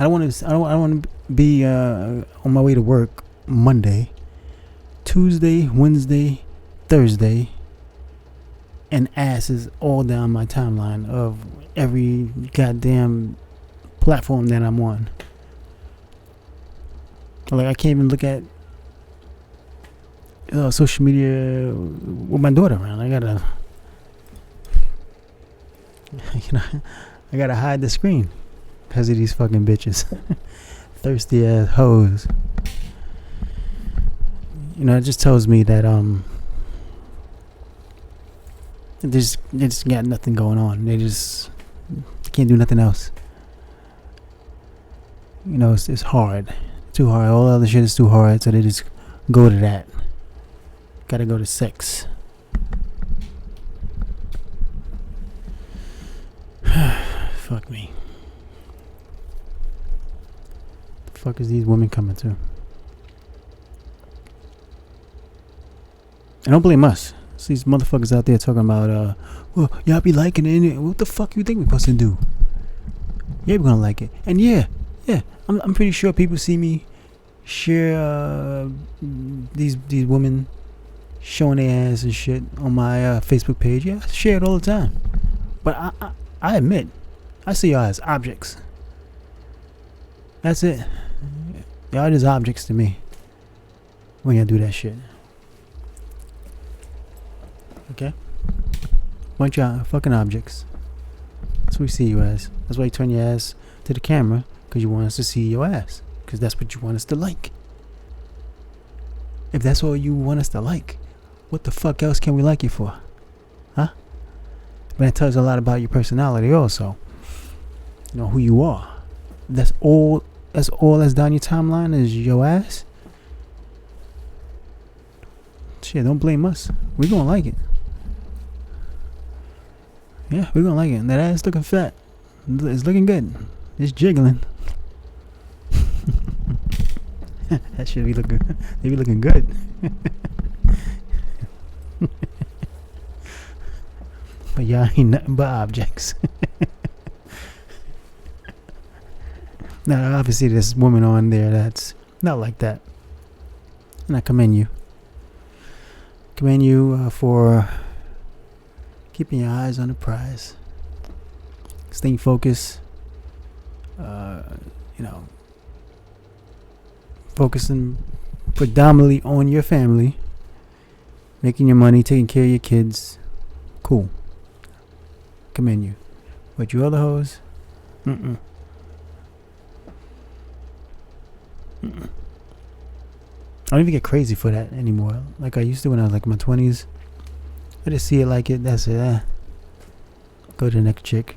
I don't want to be on my way to work Monday, Tuesday, Wednesday, Thursday, and ass is all down my timeline of every goddamn platform that I'm on. Like, I can't even look at social media with my daughter around. I gotta hide the screen because of these fucking bitches. Thirsty ass hoes. It just tells me that they just got nothing going on. They can't do nothing else. It's hard. Too hard. All the other shit is too hard, so they just go to that. Gotta go to sex. Fuck me. The fuck is these women coming to? I don't blame us. It's these motherfuckers out there talking about, well, y'all be liking it. What the fuck you think we supposed to do? Yeah, we're gonna like it. And yeah, I'm pretty sure people see me share these women showing their ass and shit on my Facebook page. Yeah, I share it all the time. But I admit, I see y'all as objects. That's it. Y'all just objects to me when y'all do that shit. Okay? Bunch of fucking objects. That's what we see you as. That's why you turn your ass to the camera, because you want us to see your ass. Because that's what you want us to like. If that's all you want us to like, what the fuck else can we like you for? Huh? But it tells a lot about your personality also. Who you are. That's all that's down your timeline is your ass. Shit, don't blame us. We gonna like it. Yeah, we gonna like it. And that ass looking fat. It's looking good. It's jiggling. That shit be looking. They be looking good. But y'all ain't nothing but objects. Now, obviously, there's woman on there that's not like that. And I commend you. Commend you for keeping your eyes on the prize. Staying focused. Focusing predominantly on your family. Making your money, taking care of your kids. Cool. Commend you. But you other hoes? I don't even get crazy for that anymore. Like I used to when I was like in my 20s. I just see it like it. That's it. Go to the next chick.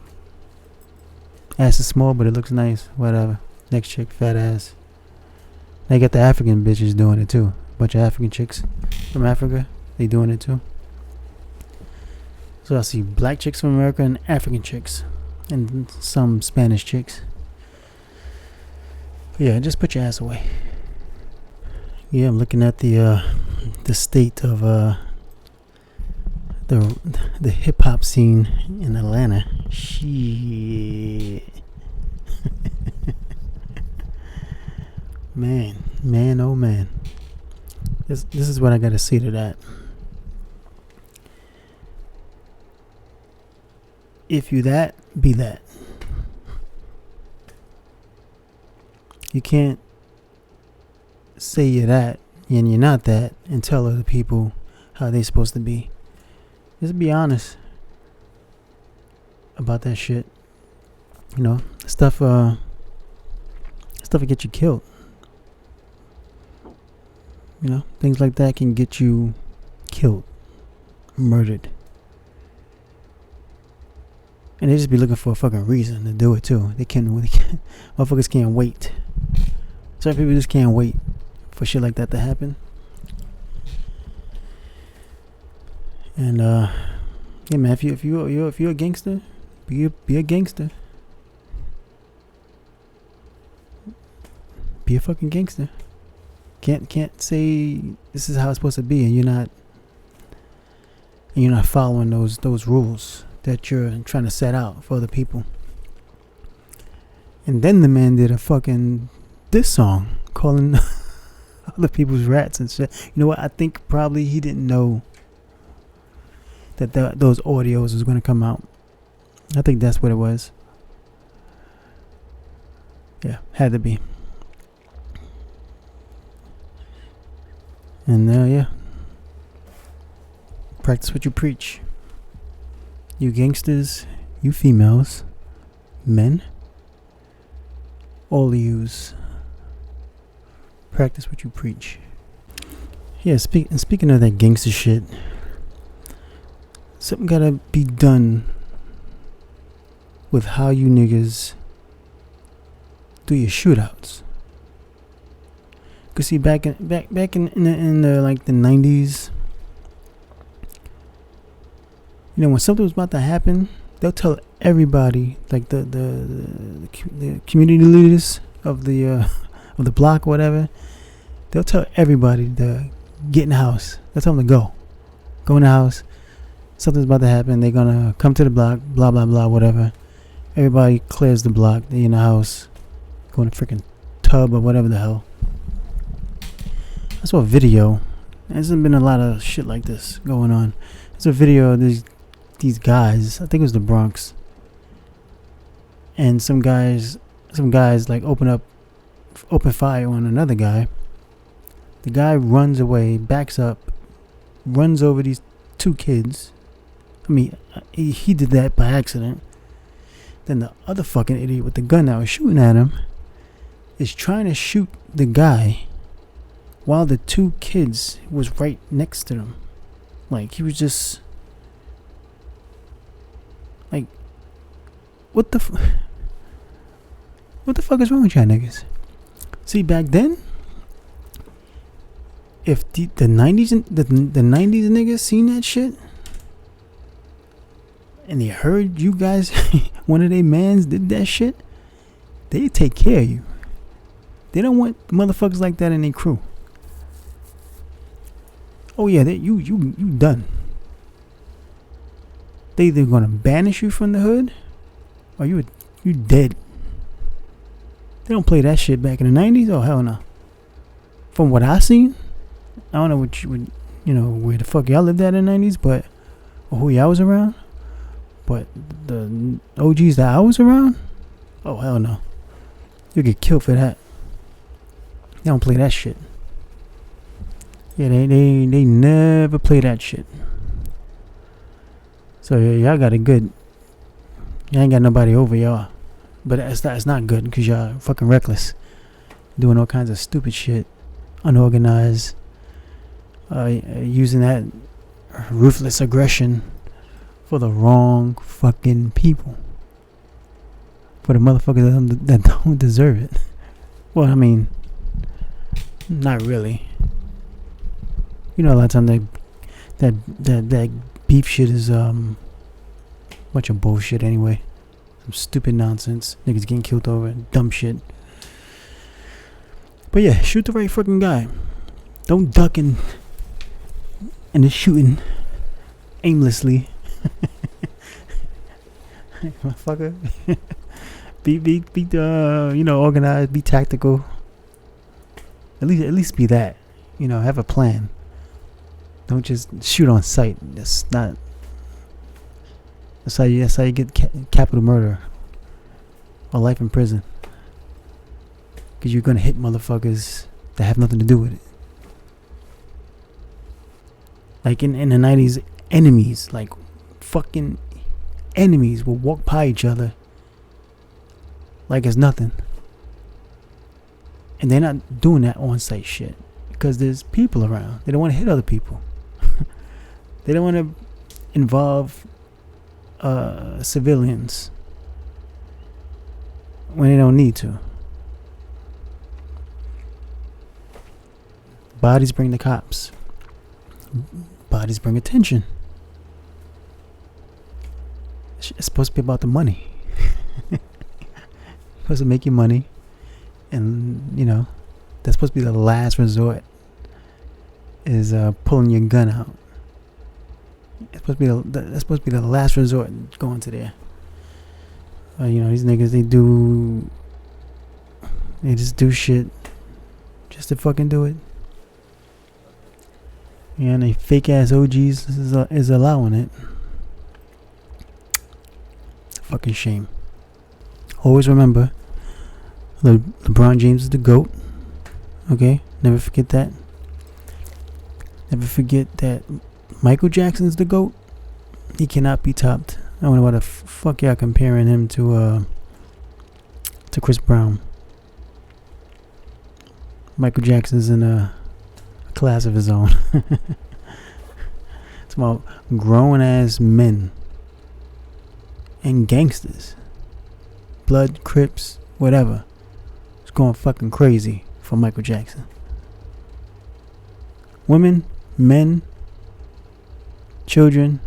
Ass is small, but it looks nice. Whatever. Next chick, fat ass. They got the African bitches doing it too. Bunch of African chicks from Africa. They doing it too. So I see black chicks from America and African chicks. And some Spanish chicks. But yeah, just put your ass away. Yeah, I'm looking at the state of the hip hop scene in Atlanta. Shit. Man, oh man. This is what I gotta see to that. If you that, be that. You can't say you're that and you're not that and tell other people how they're supposed to be. Just be honest about that shit. Stuff will get you killed. Things like that can get you killed, murdered. And they just be looking for a fucking reason to do it too. They can't motherfuckers can't wait. Certain people just can't wait for shit like that to happen. And Yeah, man. If you're a gangster, be a gangster. Be a fucking gangster. Can't say this is how it's supposed to be, and you're not following those rules that you're trying to set out for other people. And then the man did a fucking diss song calling other people's rats and shit. You know what? I think probably he didn't know that those audios was going to come out. I think that's what it was. Yeah, had to be. And yeah. Practice what you preach. You gangsters, you females, men, all of yous. Practice what you preach. Yeah, speaking of that gangster shit, something gotta be done with how you niggas do your shootouts. Cause see, back in the like the 90s, you know, when something was about to happen, they'll tell everybody, like the community leaders of the block or whatever. They'll tell everybody to get in the house. They'll tell them to go in the house. Something's about to happen. They're gonna come to the block. Blah blah blah. Whatever. Everybody clears the block. They in the house. Go in a freaking tub or whatever the hell. I saw a video. There's been a lot of shit like this going on. There's a video of these guys. I think it was the Bronx. And some guys like open fire on another guy. The guy runs away, backs up, runs over these two kids. I mean, he did that by accident. Then the other fucking idiot with the gun that was shooting at him is trying to shoot the guy while the two kids was right next to them. Like, he was just like, what the fuck is wrong with y'all niggas? See, back then, if the 90s the 90s niggas seen that shit and they heard you guys one of their mans did that shit, they take care of you. They don't want motherfuckers like that in their crew. Oh yeah, you done. They either gonna banish you from the hood or you dead. They don't play that shit back in the 90s. Oh hell no. From what I seen, I don't know where the fuck y'all lived at in the 90s, but or who y'all was around. But the OGs that I was around, oh hell no. You get killed for that. They don't play that shit. Yeah, they never play that shit. So y'all got it good. Y'all ain't got nobody over y'all. But it's not good because y'all fucking reckless. Doing all kinds of stupid shit. Unorganized. Using that ruthless aggression for the wrong fucking people. For the motherfuckers that don't deserve it. Well, I mean, not really. You know, a lot of times that beef shit is bunch of bullshit anyway. Some stupid nonsense. Niggas getting killed over it. Dumb shit. But yeah, shoot the right fucking guy. Don't duck and just shooting aimlessly. Motherfucker. be organized, be tactical. At least be that. You know, have a plan. Don't just shoot on sight. That's how you get capital murder or life in prison. Because you're gonna hit motherfuckers that have nothing to do with it. Like in the 90s, enemies, like fucking enemies, will walk by each other like it's nothing. And they're not doing that on-site shit because there's people around. They don't want to hit other people. They don't want to involve civilians when they don't need to. Bodies bring the cops. Bodies bring attention. It's supposed to be about the money. Supposed to make you money, and that's supposed to be the last resort. Is pulling your gun out. That's supposed to be the last resort, going to there. These niggas, they just do shit just to fucking do it. And they fake ass OGs is allowing it. It's a fucking shame. Always remember, LeBron James is the GOAT. Okay? Never forget that. Never forget that Michael Jackson's the GOAT. He cannot be topped. I don't know why the fuck y'all comparing him to Chris Brown. Michael Jackson's in a class of his own. It's about grown ass men and gangsters, blood, Crips, whatever. It's going fucking crazy for Michael Jackson. Women, men, children,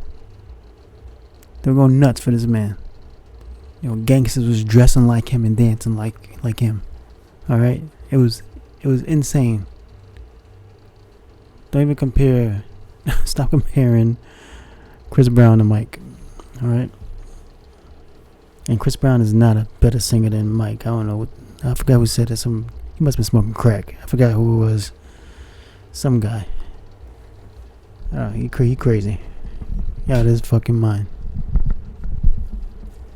they're going nuts for this man. Gangsters was dressing like him and dancing like him. All right, it was insane. Don't even compare. Stop comparing Chris Brown to Mike. All right. And Chris Brown is not a better singer than Mike. I don't know. I forgot who said that. He must have been smoking crack. I forgot who it was. Some guy. Oh, he crazy. Yeah, out of his fucking mind.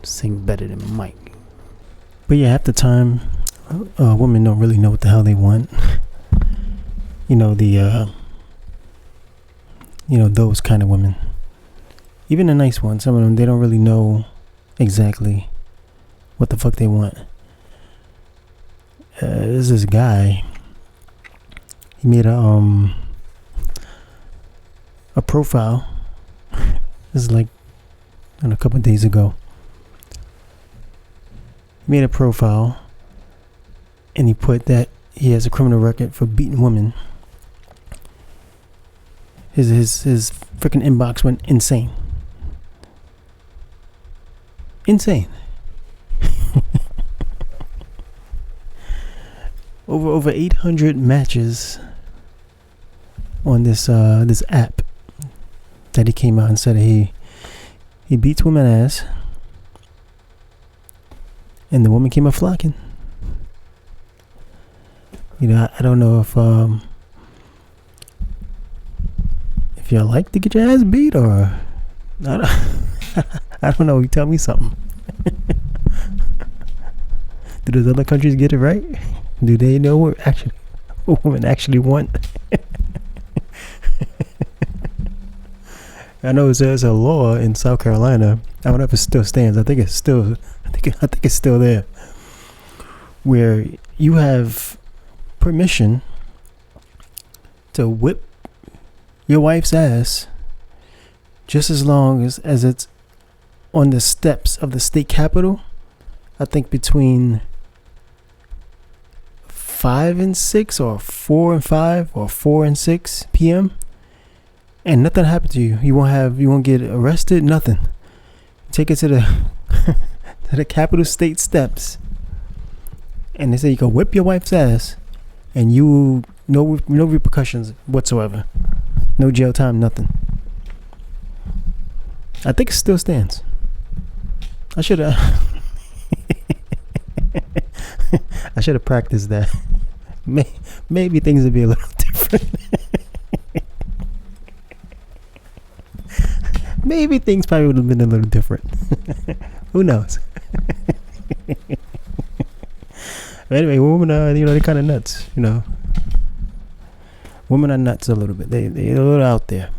Sing better than Mike. But yeah, half the time, women don't really know what the hell they want. Those kind of women. Even the nice ones, some of them, they don't really know exactly what the fuck they want. There's this guy. He made a profile. This is like a couple of days ago. He made a profile, and he put that he has a criminal record for beating women. His freaking inbox went insane. Insane. over 800 matches on this app that he came out and said he beats women ass, and the woman came up flocking. I don't know if y'all like to get your ass beat, or I don't know. You tell me something. Do those other countries get it right? Do they know what women actually want? I know there's a law in South Carolina. I don't know if it still stands. I think it's still there, where you have permission to whip your wife's ass just as long as it's on the steps of the state capitol. I think between 5 and 6, or 4 and 5, or 4 and 6 p.m. and nothing happened to you. You won't get arrested. Nothing. Take it to the Capitol State steps, and they say you can whip your wife's ass, and no repercussions whatsoever, no jail time, nothing. I think it still stands. I should have practiced that. Maybe things would be a little different. Maybe things probably would have been a little different. Who knows? But anyway, women are, they're kind of nuts. Women are nuts a little bit. They're a little out there.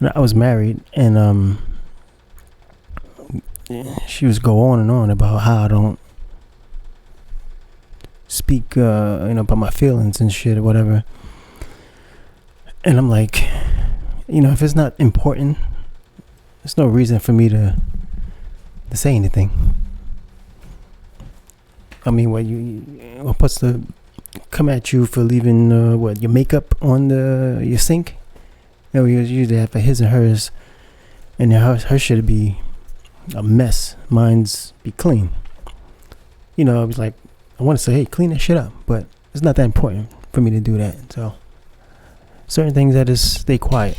I was married, and she was go on and on about how I don't speak, about my feelings and shit or whatever. And I'm like, if it's not important, there's no reason for me to say anything. I mean, what's to come at you for leaving your makeup on your sink? We usually have his and hers And her shit be a mess. Mine's be clean. You know, I was like, I want to say, hey, clean that shit up, but it's not that important for me to do that. So certain things I just stay quiet.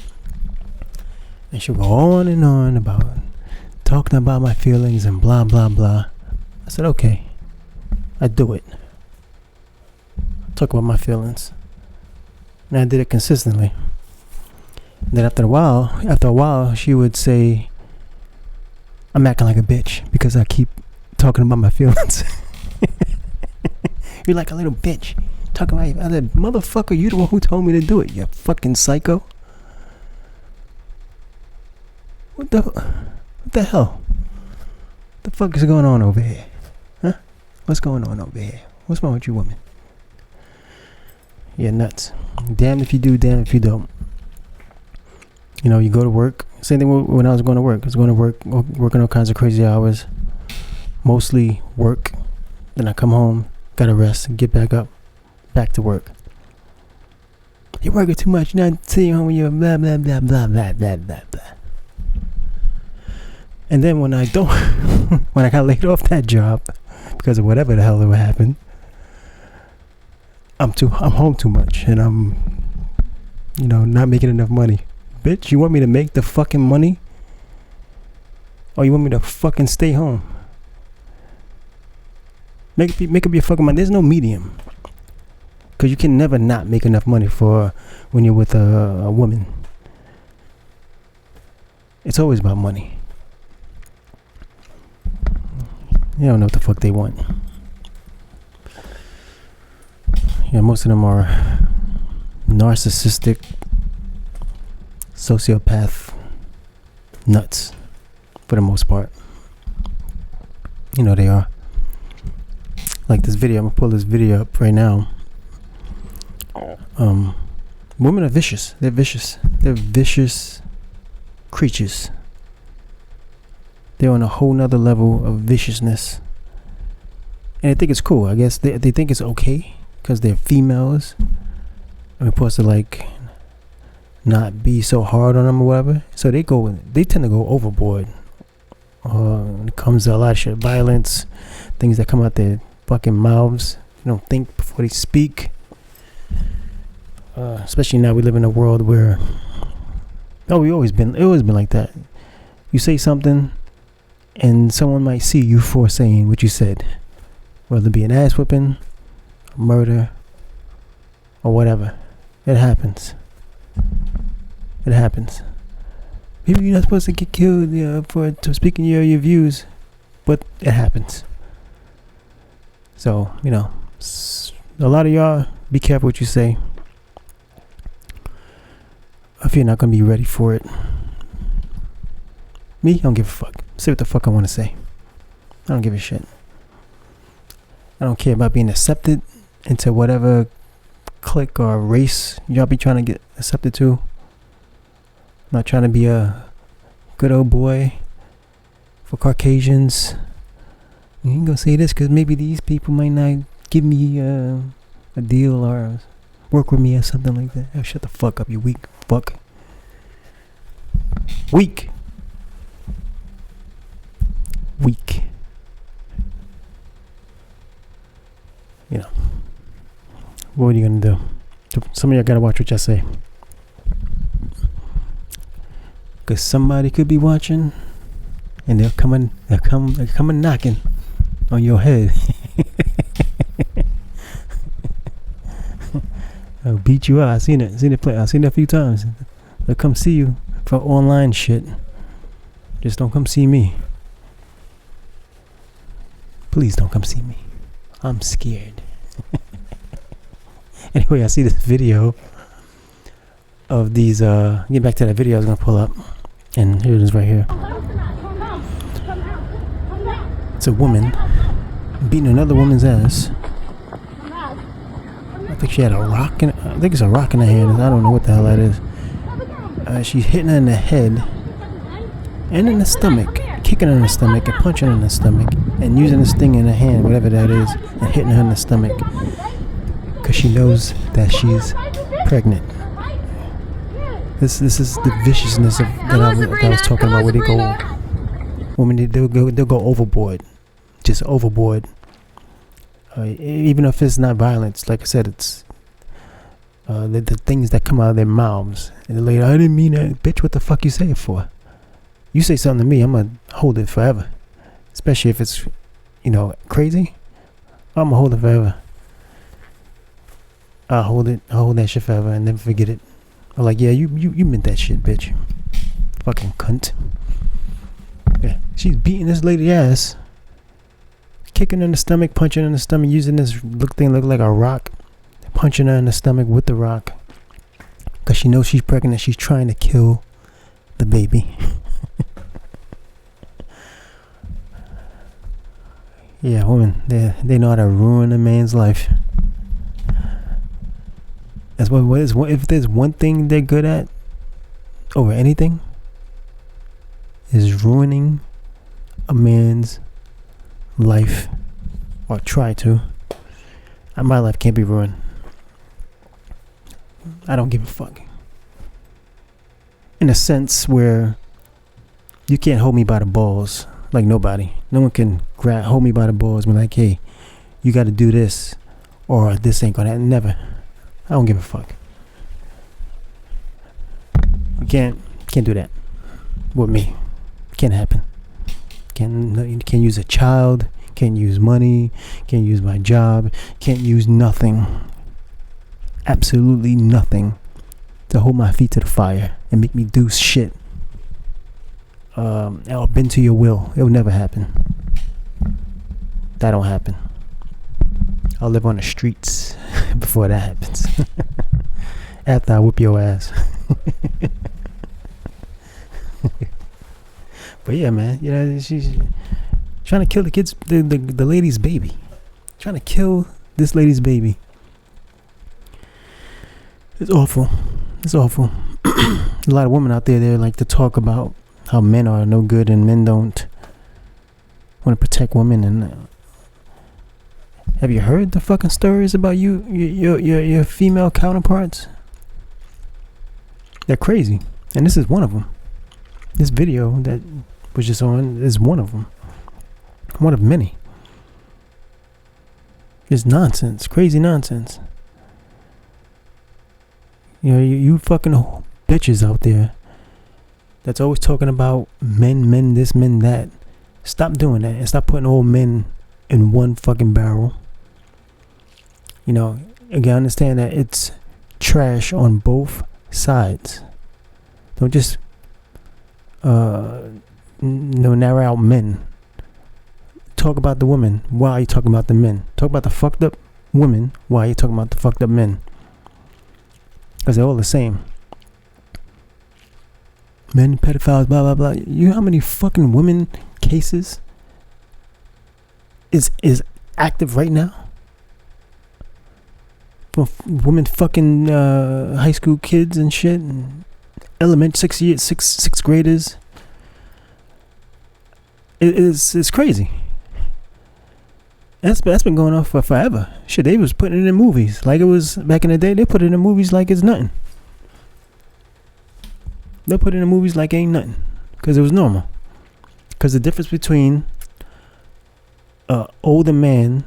And she'll go on and on about talking about my feelings and blah blah blah. I said, okay, I do it. Talk about my feelings. And I did it consistently. And then after a while, she would say, I'm acting like a bitch because I keep talking about my feelings. You're like a little bitch. Talking about I said, motherfucker, you the one who told me to do it, you fucking psycho. What the hell? What the fuck is going on over here? Huh? What's going on over here? What's wrong with you, woman? Yeah, nuts. Damn if you do, damn if you don't. You know, you go to work. Same thing when I was going to work. I was going to work, working all kinds of crazy hours. Mostly work. Then I come home, gotta rest, and get back up, back to work. You're working too much. You're not sitting home when you're blah, blah, blah, blah, blah, blah, blah, blah. And then when I got laid off that job, because of whatever the hell that happened, I'm home too much, and I'm, not making enough money. Bitch, you want me to make the fucking money? Or you want me to fucking stay home? Make up your fucking mind. There's no medium. Because you can never not make enough money for when you're with a woman. It's always about money. You don't know what the fuck they want. Yeah, most of them are narcissistic, sociopath nuts for the most part. You know they are. Like this video, I'm gonna pull this video up right now. Women are vicious. They're vicious. They're vicious creatures. They're on a whole nother level of viciousness. And I think it's cool. I guess they think it's okay because they're females. I'm supposed to like not be so hard on them or whatever. So they tend to go overboard when it comes to a lot of shit. Violence, things that come out their fucking mouths. They don't think before they speak. Especially now we live in a world where it's always been like that. You say something and someone might see you for saying what you said, whether it be an ass whipping, murder, or whatever. It happens. Maybe you're not supposed to get killed for speaking your views, but it happens. So, a lot of y'all, be careful what you say. If you're not going to be ready for it. Me, I don't give a fuck. Say what the fuck I want to say. I don't give a shit. I don't care about being accepted into whatever clique or race y'all be trying to get accepted to. I'm not trying to be a good old boy for Caucasians. You ain't gonna say this because maybe these people might not give me a deal or work with me or something like that. Oh, shut the fuck up, you weak fuck. Weak. What are you gonna do? Some of y'all gotta watch what y'all say, cause somebody could be watching, and they're coming knocking on your head. I'll beat you out. I seen it play. I've seen it a few times. They'll come see you for online shit. Just don't come see me. Please don't come see me. I'm scared. Anyway, I see this video of these, get back to that video I was going to pull up. And here it is right here. It's a woman beating another woman's ass. I think she had a rock I think it's a rock in her hand. I don't know what the hell that is. She's hitting her in the head and in the stomach. Kicking her in the stomach and punching her in the stomach. And using this thing in her hand, whatever that is, and hitting her in the stomach. Because she knows that she's pregnant. This is the viciousness of that I was talking about, where they go, women, they'll go overboard, just overboard. Even if it's not violence, like I said, it's the things that come out of their mouths. And the lady, I didn't mean that, bitch. What the fuck you say it for? You say something to me, I'm gonna hold it forever. Especially if it's, crazy. I'm gonna hold it forever. I'll hold that shit forever and never forget it. I'm like, yeah, you meant that shit, bitch. Fucking cunt. Yeah, she's beating this lady's ass, kicking her in the stomach, punching her in the stomach, using this thing look like a rock, punching her in the stomach with the rock, because she knows she's pregnant. She's trying to kill the baby. Yeah, women, they know how to ruin a man's life. That's what is. If there's one thing they're good at over anything, is ruining a man's life, or try to. My life can't be ruined. I don't give a fuck. In a sense where you can't hold me by the balls like nobody. No one can hold me by the balls and be like, hey, you got to do this, or this ain't gonna happen. Never. I don't give a fuck. You can't do that with me. Can't happen. Can't use a child. Can't use money. Can't use my job. Can't use nothing. Absolutely nothing to hold my feet to the fire and make me do shit. Or bend to your will. It'll never happen. That don't happen. I'll live on the streets before that happens. After I whip your ass. But yeah, man, she's trying to kill the lady's baby. Trying to kill this lady's baby. It's awful. It's awful. A lot of women out there, they like to talk about how men are no good and men don't want to protect women. And have you heard the fucking stories about your female counterparts? They're crazy, and this is one of them. This video that was just on is one of them. One of many. It's nonsense, crazy nonsense. You fucking bitches out there that's always talking about men this, men that. Stop doing that and stop putting all men in one fucking barrel. Again, understand that it's trash on both sides. Don't just narrow out men. Talk about the women while you're talking about the men. Talk about the fucked up women while you're talking about the fucked up men. Because they're all the same. Men, pedophiles, blah, blah, blah. You know how many fucking women cases is active right now? For women fucking high school kids and shit. And sixth graders. It's crazy. That's been going on for forever. Shit, they was putting it in movies like it was back in the day. They put it in movies like it's nothing. They put it in movies like ain't nothing, because it was normal. Because the difference between older man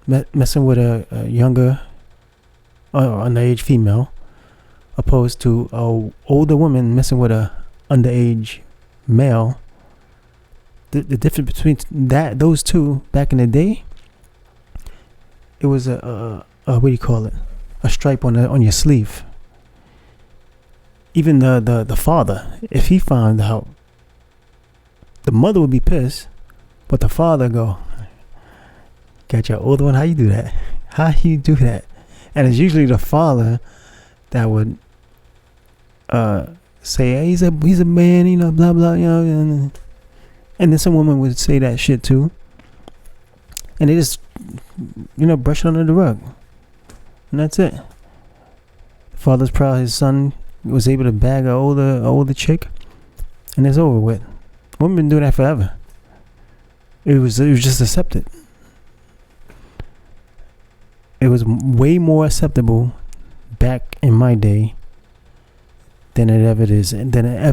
messing with a younger or underage female, opposed to a older woman messing with a underage male. The difference between those two back in the day, it was a what do you call it? A stripe on your sleeve. Even the father, if he found out, the mother would be pissed, but the father go, got your older one. How you do that? How you do that? And it's usually the father that would say, hey, he's a man, blah blah, and then some woman would say that shit too, and they just brush it under the rug, and that's it. The father's proud his son was able to bag a older chick, and it's over with. Women been doing that forever. It was just accepted. It was way more acceptable back in my day than it ever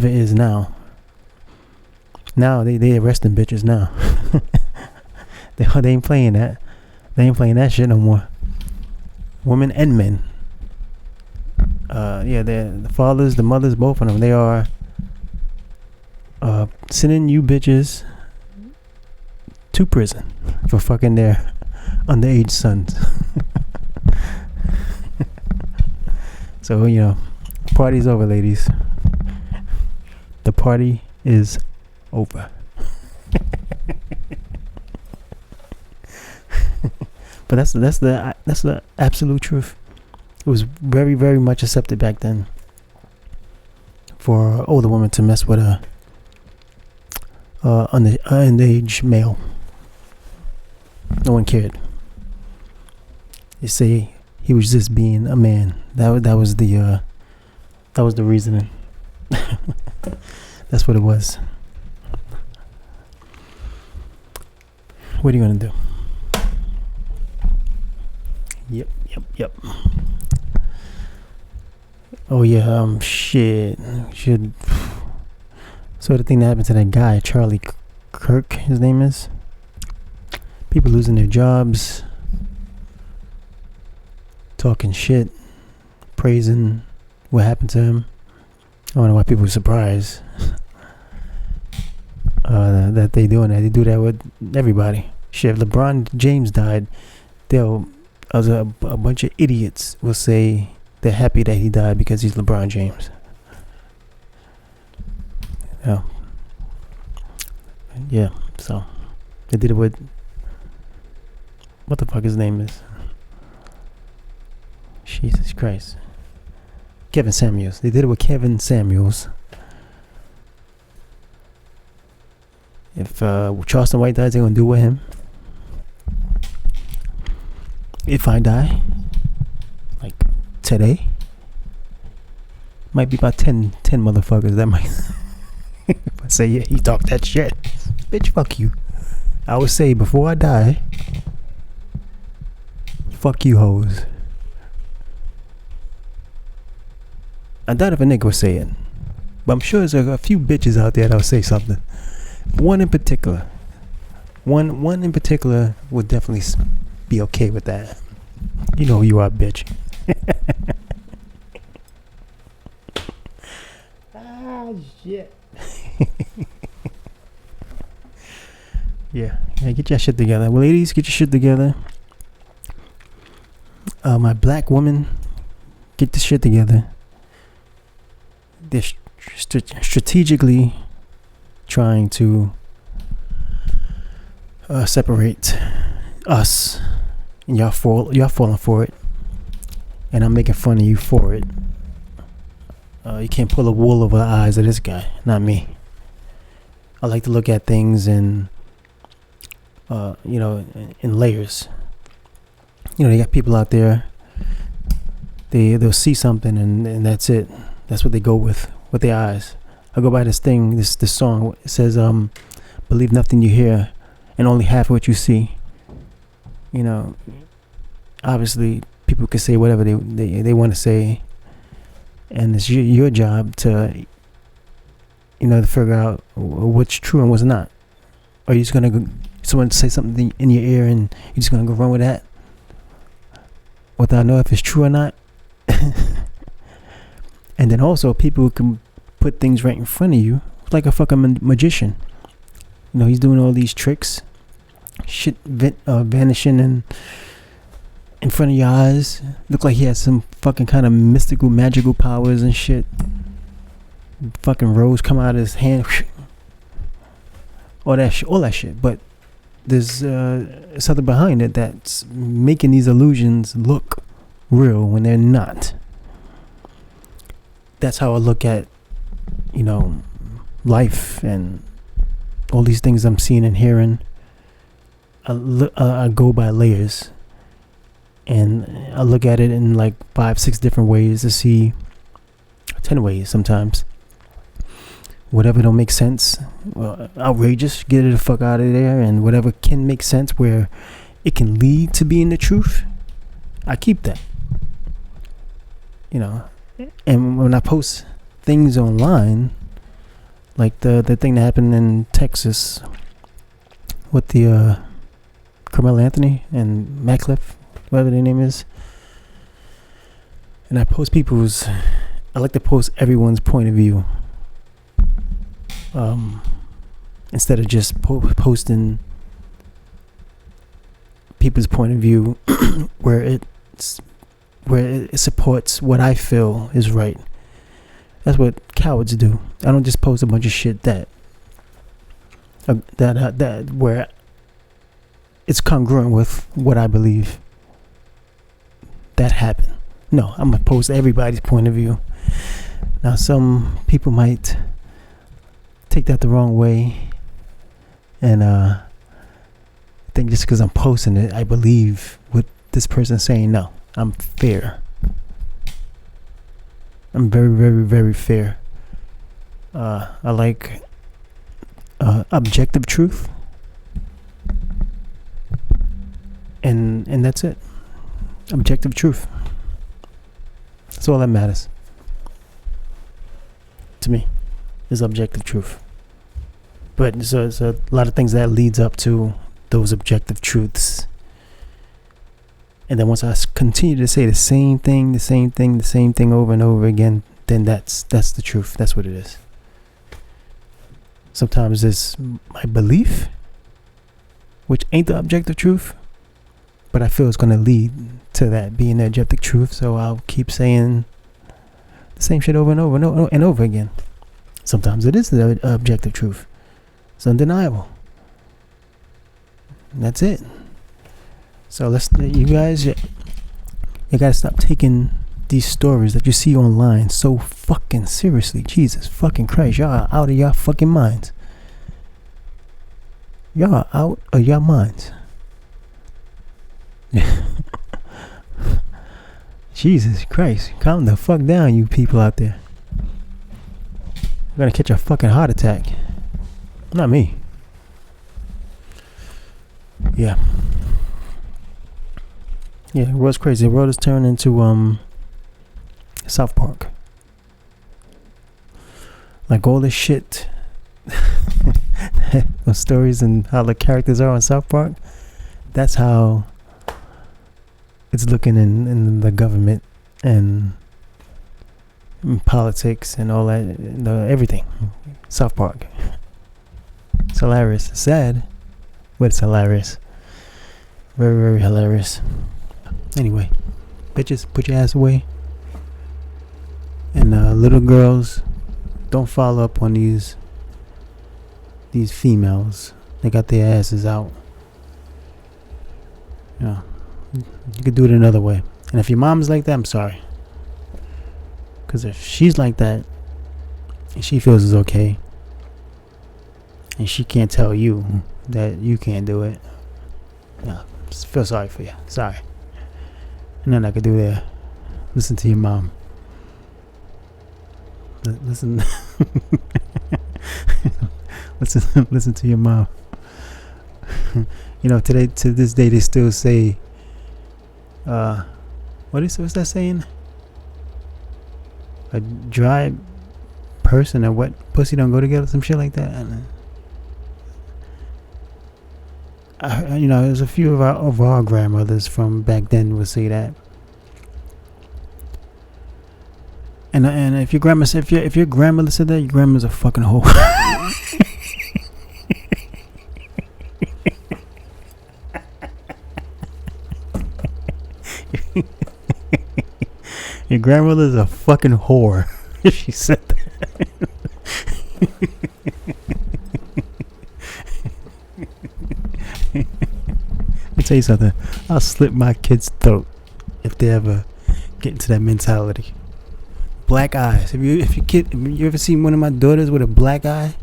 is now. Now they arresting bitches now. they ain't playing that. They ain't playing that shit no more. Women and men. They're the fathers, the mothers, both of them. They are sending you bitches to prison for fucking their underage sons. So, party's over, ladies. The party is over. But that's the absolute truth. It was very, very much accepted back then for an older woman to mess with a underage male. No one cared. They say he was just being a man. That was the reasoning. That's what it was. What are you gonna do? Yep. Oh yeah, shit. So the thing that happened to that guy, Charlie Kirk, his name is. People losing their jobs, talking shit, praising what happened to him. I don't know why people are surprised that they doing that. They do that with everybody. Shit, if LeBron James died, a bunch of idiots will say they're happy that he died because he's LeBron James. Yeah, so they did it with, what the fuck his name is? Jesus Christ. Kevin Samuels. They did it with Kevin Samuels. If Charleston White dies, they're gonna do it with him. If I die, like today, might be about 10 motherfuckers that might if I say, yeah, he talked that shit. Bitch, fuck you. I would say before I die, fuck you hoes. I doubt if a nigga would say it, but I'm sure there's a few bitches out there that'll say something. One in particular would definitely be okay with that. You know who you are, bitch. Shit. Yeah, get your shit together. Well, ladies, get your shit together. My black woman, get this shit together. They're strategically trying to separate us, and y'all falling for it, and I'm making fun of you for it. You can't pull a wool over the eyes of this guy, not me. I like to look at things in layers. They got people out there, they'll see something and that's it. That's what they go with their eyes. I go by this thing, this song. It says, believe nothing you hear and only half what you see. Obviously people can say whatever they want to say, and it's your job to to figure out what's true and what's not. Are you just gonna go, someone say something in your ear and you're just gonna go run with that without knowing if it's true or not? And then also people can put things right in front of you like a fucking magician. He's doing all these tricks, shit vanishing in front of your eyes. Look like he has some fucking kind of mystical, magical powers and shit. Fucking rose come out of his hand. All that shit. But there's something behind it that's making these illusions look real when they're not. That's how I look at, life and all these things I'm seeing and hearing. I go by layers, and I look at it in like 5-6 different ways to see, 10 ways sometimes. Whatever don't make sense, outrageous, get it the fuck out of there, and whatever can make sense where it can lead to being the truth, I keep that. And when I post things online, like the thing that happened in Texas with the Carmelo Anthony and Macliffe, whatever their name is. And I like to post everyone's point of view, instead of just posting people's point of view where it supports what I feel is right. That's what cowards do. I don't just post a bunch of shit that where it's congruent with what I believe that happened. No, I'm gonna post everybody's point of view. Now, some people might take that the wrong way and think just because I'm posting it, I believe what this person's saying. No, I'm fair. I'm very, very, very fair. I like objective truth, and that's it. Objective truth. That's all that matters to me, is objective truth. But so it's a lot of things that leads up to those objective truths. And then once I continue to say the same thing over and over again, then that's the truth. That's what it is. Sometimes it's my belief, which ain't the objective truth, but I feel it's going to lead to that being the objective truth. So I'll keep saying the same shit over and over again. Sometimes it is the objective truth. It's undeniable. And that's it. So you guys, you gotta stop taking these stories that you see online so fucking seriously. Jesus fucking Christ, y'all are out of your fucking minds. Y'all are out of your minds. Jesus Christ, calm the fuck down, you people out there. You're gonna catch a fucking heart attack. Not me. Yeah. Yeah, the world's crazy. The world is turning into South Park. Like all this shit, those stories and how the characters are on South Park. That's how it's looking in the government and in politics and all that, everything. South Park. It's hilarious. It's sad, but it's hilarious. Very, very hilarious. Anyway, bitches, put your ass away. And little girls, don't follow up on these females. They got their asses out. Yeah, you could do it another way. And if your mom's like that, I'm sorry. Because if she's like that, and she feels it's okay, and she can't tell you that you can't do it, yeah, just feel sorry for you. Sorry. Nothing I could do there. Listen to your mom. Listen. listen to your mom. You know, to this day, they still say, what's that saying? A dry person and wet pussy don't go together, some shit like that. There's a few of our grandmothers from back then would say that. And if your grandmother said that, your grandma's a fucking hoe. Your grandmother's a fucking whore. She said that. Let me tell you something. I'll slit my kid's throat if they ever get into that mentality. Black eyes. If you ever seen one of my daughters with a black eye,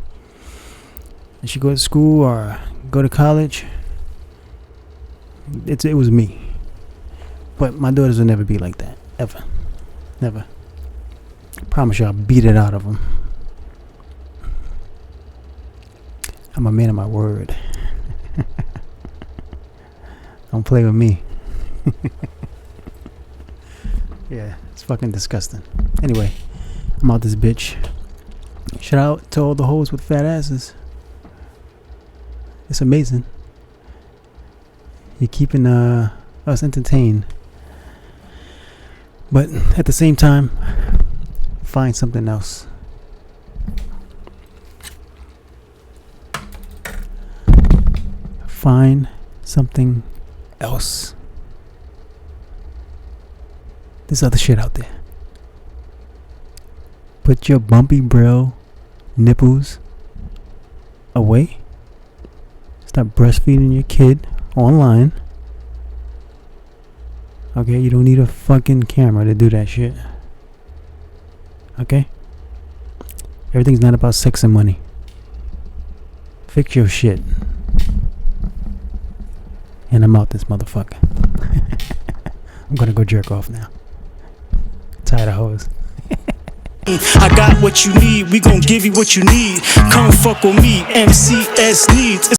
and she go to school or go to college, it was me. But my daughters will never be like that, ever, never. I promise you, I'll beat it out of them. I'm a man of my word. Don't play with me. Yeah, it's fucking disgusting. Anyway, I'm out this bitch. Shout out to all the hoes with fat asses. It's amazing. You're keeping us entertained. But at the same time, find something else. Find something else. There's other shit out there. Put your bumpy bro nipples away. Stop breastfeeding your kid online. Okay, you don't need a fucking camera to do that shit. Okay? Everything's not about sex and money. Fix your shit. And I'm out this motherfucker. I'm gonna go jerk off now. Tired of hoes.
I got what you need, we gon' give you what you need. Come fuck with me, MCS needs.